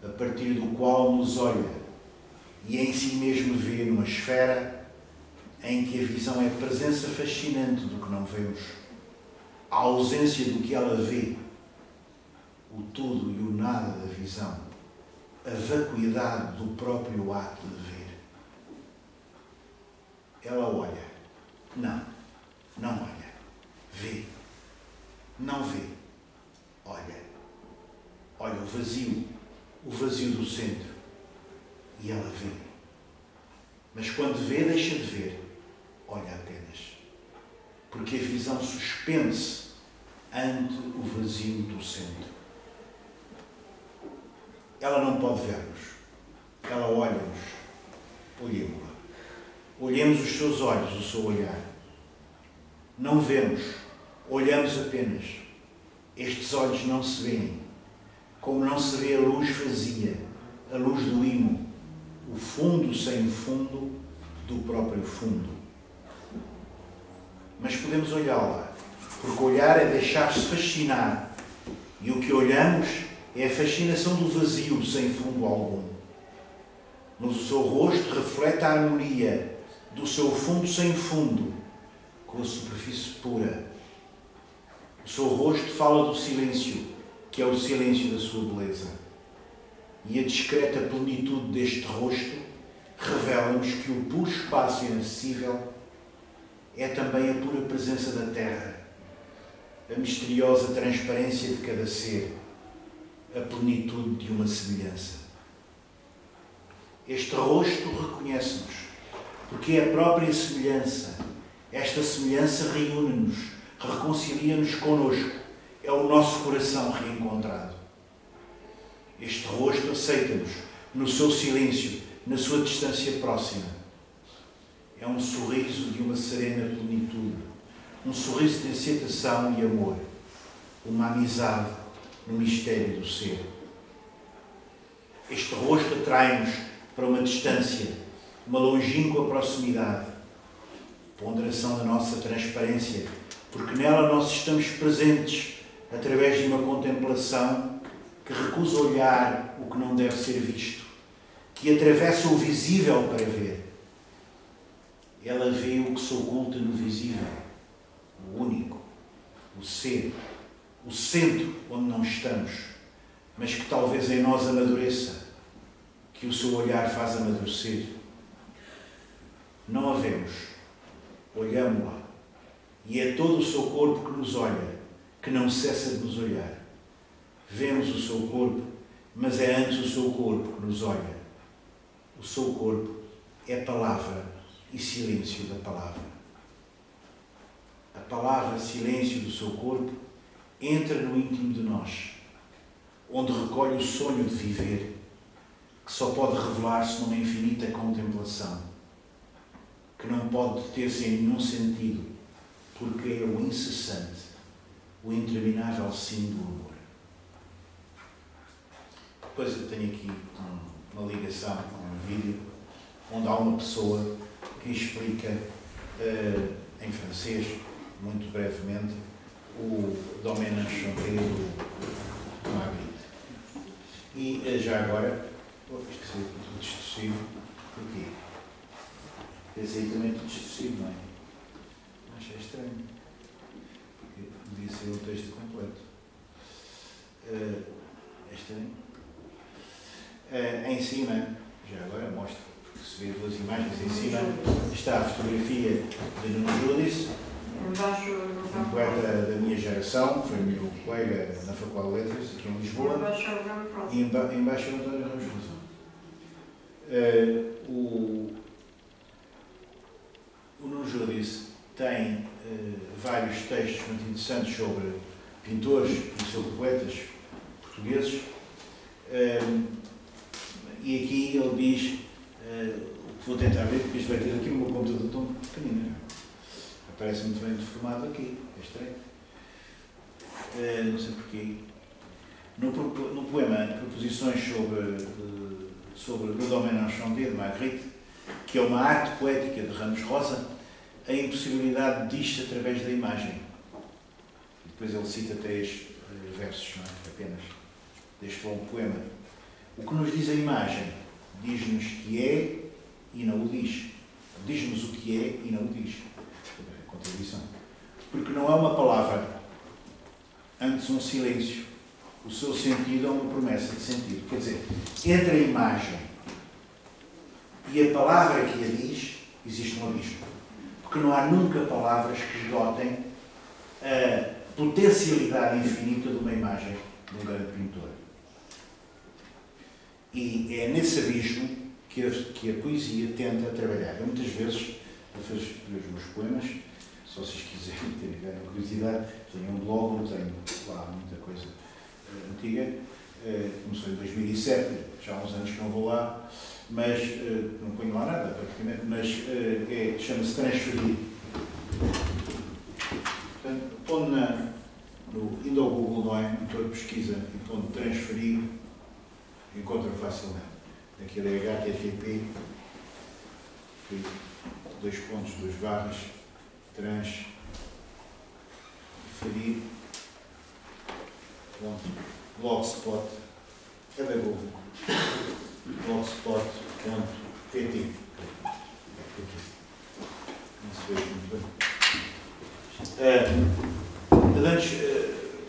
a partir do qual nos olha e em si mesmo vê numa esfera em que a visão é a presença fascinante do que não vemos, a ausência do que ela vê, o tudo e o nada da visão, a vacuidade do próprio ato de ver. Ela olha. Não olha. Vê. Não vê. Olha. Olha o vazio do centro. E ela vê. Mas quando vê, deixa de ver. Olha apenas. Porque a visão suspende-se ante o vazio do centro. Ela não pode ver-nos. Ela olha-nos. Olhemos-la. Olhemos os seus olhos, o seu olhar. Não vemos. Olhamos apenas. Estes olhos não se veem. Como não se vê a luz vazia, a luz do imo, o fundo sem fundo do próprio fundo. Mas podemos olhá-la, porque olhar é deixar-se fascinar. E o que olhamos é a fascinação do vazio sem fundo algum. Mas o seu rosto reflete a harmonia do seu fundo sem fundo, com a superfície pura. O seu rosto fala do silêncio, que é o silêncio da sua beleza. e a discreta plenitude deste rosto revela-nos que o puro espaço inacessível é também a pura presença da terra, a misteriosa transparência de cada ser, a plenitude de uma semelhança. Este rosto reconhece-nos, porque é a própria semelhança. Esta semelhança reúne-nos, reconcilia-nos connosco, é o nosso coração reencontrado. Este rosto aceita-nos no seu silêncio, na sua distância próxima. É um sorriso de uma serena plenitude, um sorriso de aceitação e amor, uma amizade no mistério do ser. Este rosto atrai-nos para uma distância, uma longínqua proximidade, ponderação da nossa transparência, porque nela nós estamos presentes através de uma contemplação que recusa olhar o que não deve ser visto, que atravessa o visível para ver. Ela vê o que se oculta no visível, o único, o ser, o centro onde não estamos, mas que talvez em nós amadureça, que o seu olhar faz amadurecer. Não a vemos, olhamo-la, e é todo o seu corpo que nos olha, que não cessa de nos olhar. Vemos o seu corpo, mas é antes o seu corpo que nos olha. O seu corpo é palavra e silêncio da palavra. A palavra, silêncio do seu corpo, entra no íntimo de nós, onde recolhe o sonho de viver, que só pode revelar-se numa infinita contemplação, que não pode deter-se em nenhum sentido, porque é o incessante, o interminável sim do amor. Depois eu tenho aqui uma ligação, um vídeo, onde há uma pessoa que explica em francês, muito brevemente, o Domaine Enchanté do Magritte. E já agora, esqueci de distorcido, porquê? Esse aí também é tudo distorcido, não é? Mas é estranho, porque devia ser o texto completo. É estranho. Em cima, já agora mostro, porque se vê duas imagens, em cima está a fotografia de Nuno Judice, um poeta da minha geração, foi meu colega na Faculdade de Letras, aqui em Lisboa, e embaixo é o António Ramos Rosa. O Nuno Judice tem vários textos muito interessantes sobre pintores e sobre poetas portugueses, e aqui ele diz, vou tentar ver, porque isto vai ter aqui o meu computador tão pequenino, aparece muito bem deformado aqui, é estranho, não sei porquê. No poema Proposições sobre Le Domaine Enchanté, de Magritte, que é uma arte poética de Ramos Rosa, a impossibilidade diz-se através da imagem. E depois ele cita 3 versos, não é? Apenas, deste longo poema. O que nos diz a imagem? Diz-nos que é e não o diz. Diz-nos o que é e não o diz. É contradição. Porque não é uma palavra, antes um silêncio. O seu sentido é uma promessa de sentido. Quer dizer, entre a imagem e a palavra que a diz, existe um abismo. Porque não há nunca palavras que esgotem a potencialidade infinita de uma imagem de um grande pintor. E é nesse abismo que a poesia tenta trabalhar. Eu muitas vezes, para fazer os meus poemas, se vocês quiserem ter curiosidade, tenho um blog, tenho lá muita coisa antiga, começou em 2007, já há uns anos que não vou lá, mas não ponho lá nada, praticamente, mas chama-se Transferir. Portanto, pondo indo ao Google, não é? Motor de pesquisa, e pondo Transferir, encontra facilmente. Aquilo é HTTP, 2 pontos, 2 barras, transferir, blogspot, é da Google, blogspot.pt. Não se vê muito bem. Antes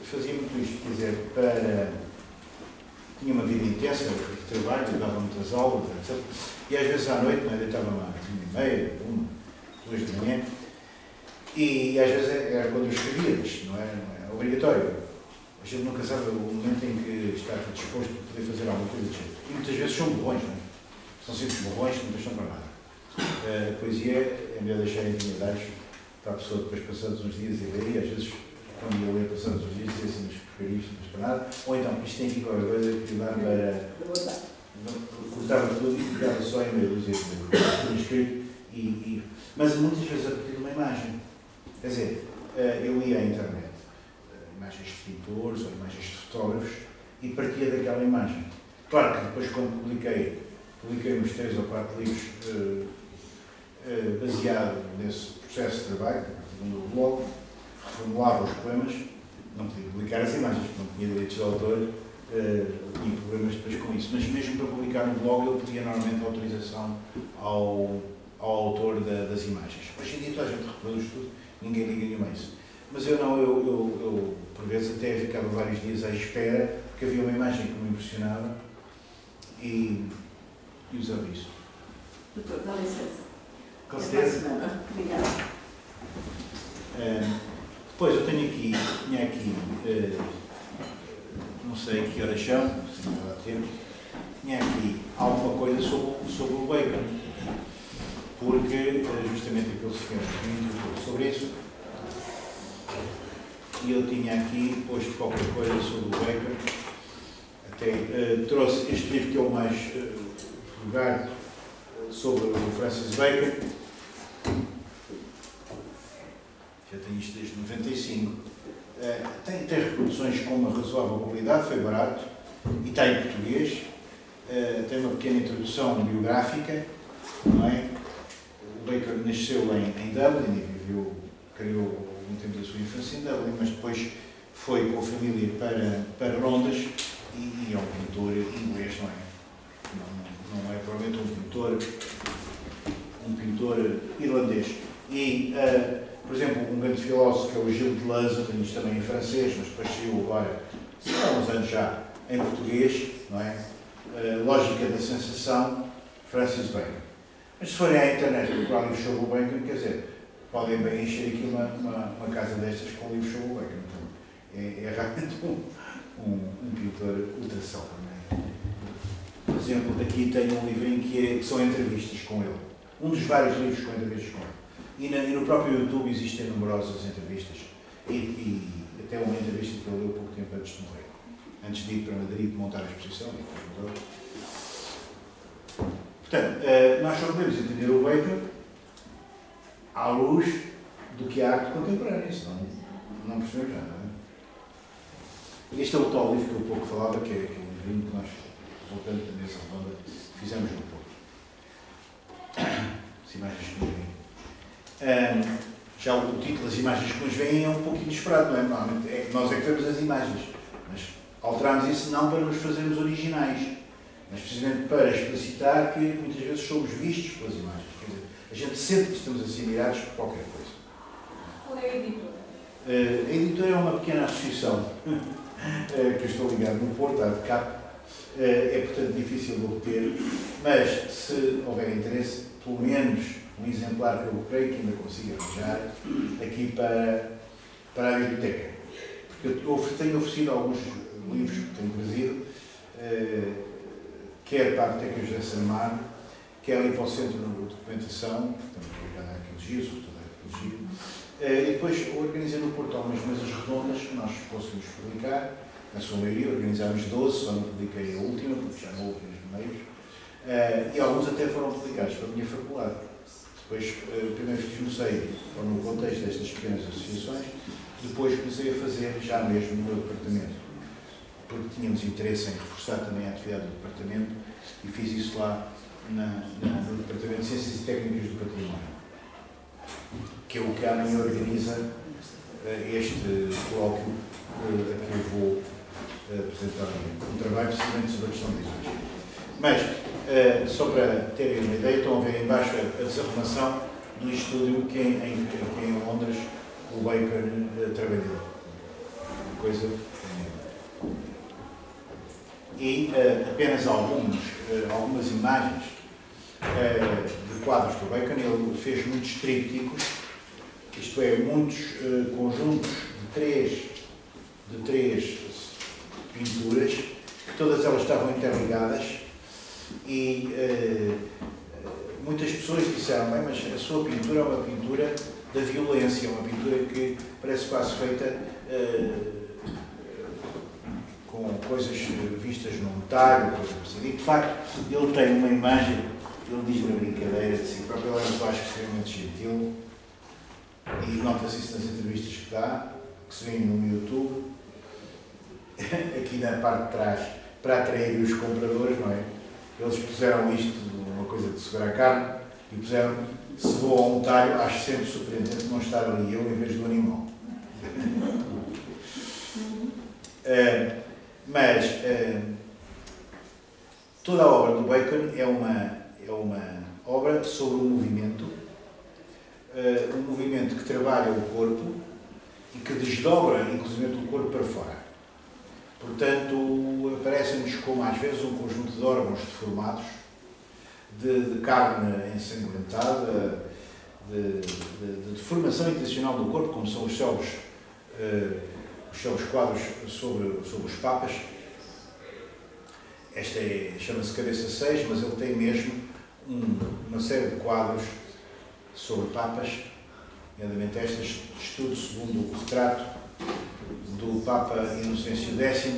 fazia muito isto, quer dizer, tinha uma vida intensa, trabalho, eu dava muitas aulas, etc. E às vezes à noite, deitava-me às 1h30, 1, 2 da manhã, e às vezes era quando eu escrevia, mas não é obrigatório. A gente nunca sabe o momento em que está disposto a poder fazer alguma coisa do jeito. E muitas vezes são borrões, não é? São simples borrões que não deixam para nada. A poesia é melhor deixar em intimidades para a pessoa depois passados uns dias e ler, e às vezes quando ia ler passados uns dias dizia assim, mas porcarias, não para nada, ou então isto tem aqui qualquer coisa que dá para... cortava tudo e pegava só em meio dúzia de escrito, mas muitas vezes a partir de uma imagem. Quer dizer, eu ia à internet, imagens de pintores ou imagens de fotógrafos, e partia daquela imagem. Claro que depois, quando publiquei uns 3 ou 4 livros baseado nesse processo de trabalho, no blog, reformulava os poemas, não podia publicar as imagens, porque não tinha direitos de autor, tinha problemas depois com isso. Mas mesmo para publicar no blog, eu pedia normalmente autorização ao autor das imagens. Hoje em dia toda a gente reproduz tudo, ninguém liga nenhuma a isso. Mas eu não, eu por vezes até ficava vários dias à espera, porque havia uma imagem que me impressionava e usava isso. Doutor, dá licença. Com certeza. Obrigada. Depois eu tinha aqui, não sei que horas são, se não dá tempo, tinha aqui alguma coisa sobre o Bacon, porque justamente aquele senhor que sobre isso, e eu tinha aqui posto qualquer coisa sobre o Bacon, até trouxe este livro que é o mais vulgar sobre o Francis Bacon. Já tenho isto desde 95. Tem reproduções com uma razoável qualidade, foi barato, e está em português. Tem uma pequena introdução biográfica, não é? O Bacon nasceu em Dublin e criou um tempo da sua infância em Dublin, mas depois foi com a família para Londres e é um pintor inglês, não é? Não é provavelmente um pintor irlandês. E, por exemplo, um grande filósofo que é o Gilles Deleuze, tem isto também em francês, mas depois saiu agora, há uns anos já, em português, não é? Lógica da sensação, Francis Bacon. Mas se forem à internet procurar livros sobre o Bacon, quer dizer, podem bem encher aqui uma casa destas com livros sobre o Bacon. Então, é realmente um pintor ultrassão. Por exemplo, aqui tenho um livrinho que são entrevistas com ele. Um dos vários livros com entrevistas com ele. E no próprio YouTube existem numerosas entrevistas. E até uma entrevista que ele deu pouco tempo antes de morrer. Antes de ir para Madrid montar a exposição. Portanto, nós só podemos entender o Bacon à luz do que é a arte contemporânea. Senão não percebemos nada. Não é? Este é o tal livro que eu pouco falava, que é aquele livrinho que nós, voltando à mesa redonda, fizemos um pouco. As imagens que nos vêm. Já o título das imagens que nos vêm é um pouco inesperado, não é? Normalmente nós é que vemos as imagens, mas alterámos isso não para nos fazermos originais, mas precisamente para explicitar que muitas vezes somos vistos pelas imagens. Quer dizer, a gente sente que estamos assimilados por qualquer coisa. Qual é a editora? A editora é uma pequena associação que eu estou ligado no Porto, a ADCAP. É, portanto, difícil de obter, mas se houver interesse, pelo menos um exemplar que eu creio que ainda consiga arranjar aqui para a biblioteca. Porque eu tenho oferecido alguns livros que tenho trazido, quer para a Biblioteca José Saramago, quer ali para o Centro de Documentação, portanto, ligado à arqueologia, sobretudo à arqueologia, e depois organizei no Porto algumas mesas redondas que nós conseguimos publicar. Na sua maioria, organizámos 12, só não publiquei a última, porque já não houve nos meios, e alguns até foram publicados pela minha faculdade. Depois, primeiro fiz no seio, ou no contexto destas pequenas associações, depois comecei a fazer já mesmo no meu departamento, porque tínhamos interesse em reforçar também a atividade do departamento, e fiz isso lá no Departamento de Ciências e Técnicas do Património, que é o que amanhã organiza este colóquio a que eu vou apresentar um trabalho precisamente sobre a questão das imagens. Mas, só para terem uma ideia, estão a ver em baixo a desarrumação do estúdio que em Londres o Bacon trabalhou. Uma coisa. e apenas algumas imagens de quadros do Bacon. Ele fez muitos trípticos, isto é, muitos conjuntos de três pinturas, que todas elas estavam interligadas, e muitas pessoas disseram: bem, mas a sua pintura é uma pintura da violência, é uma pintura que parece quase feita com coisas vistas num talho, coisas assim. E de facto, ele tem uma imagem, ele diz na brincadeira de si próprio, ele é um Vasco extremamente gentil, e nota-se isso nas entrevistas que dá, que se vêem no YouTube, aqui na parte de trás, para atrair os compradores, não é? Eles puseram isto, uma coisa de segurar a carne, e puseram: se vou a um talho, acho sempre surpreendente não estar ali eu em vez do animal. Mas toda a obra do Bacon é uma obra sobre um movimento que trabalha o corpo e que desdobra, inclusive, o corpo para fora. Portanto, aparecem-nos como, às vezes, um conjunto de órgãos deformados, de carne ensanguentada, de deformação intencional do corpo, como são os célebres quadros sobre os papas. Esta chama-se Cabeça 6, mas ele tem mesmo uma série de quadros sobre papas, nomeadamente este estudo segundo o retrato do Papa Inocêncio X,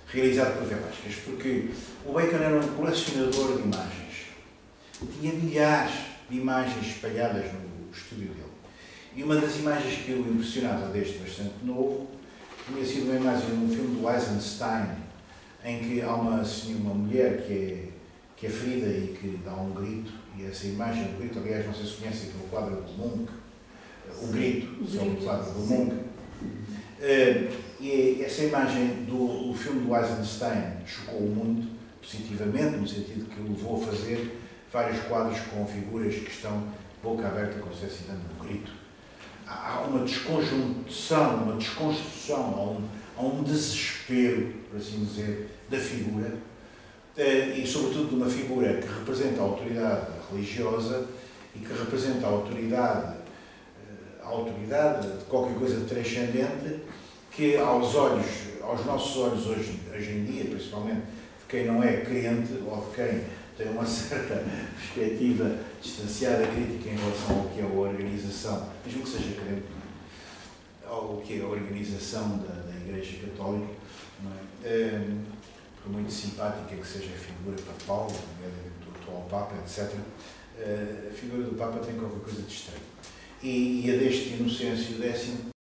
realizado por Velázquez, porque o Bacon era um colecionador de imagens. Tinha milhares de imagens espalhadas no estúdio dele. E uma das imagens que o impressionava desde bastante novo tinha sido uma imagem de um filme do Eisenstein, em que há uma mulher que é ferida e que dá um grito, e essa imagem do grito, aliás, não sei se conhecem aquele quadro do Munch, o grito, sobre o quadro do Munch. E essa imagem do filme do Eisenstein chocou o mundo positivamente, no sentido que o levou a fazer vários quadros com figuras que estão boca aberta, como se estivesse dando um grito. Há uma desconjunção, uma desconstrução, há um desespero, por assim dizer, da figura, e sobretudo de uma figura que representa a autoridade religiosa e que representa a autoridade de qualquer coisa transcendente, que aos nossos olhos hoje em dia, principalmente de quem não é crente ou de quem tem uma certa perspectiva distanciada, crítica em relação ao que é a organização, mesmo que seja crente, ao que é a organização da Igreja Católica, não é? Por muito simpática que seja a figura papal, do atual Papa, etc., a figura do Papa tem qualquer coisa de estranho. E a deste Inocêncio X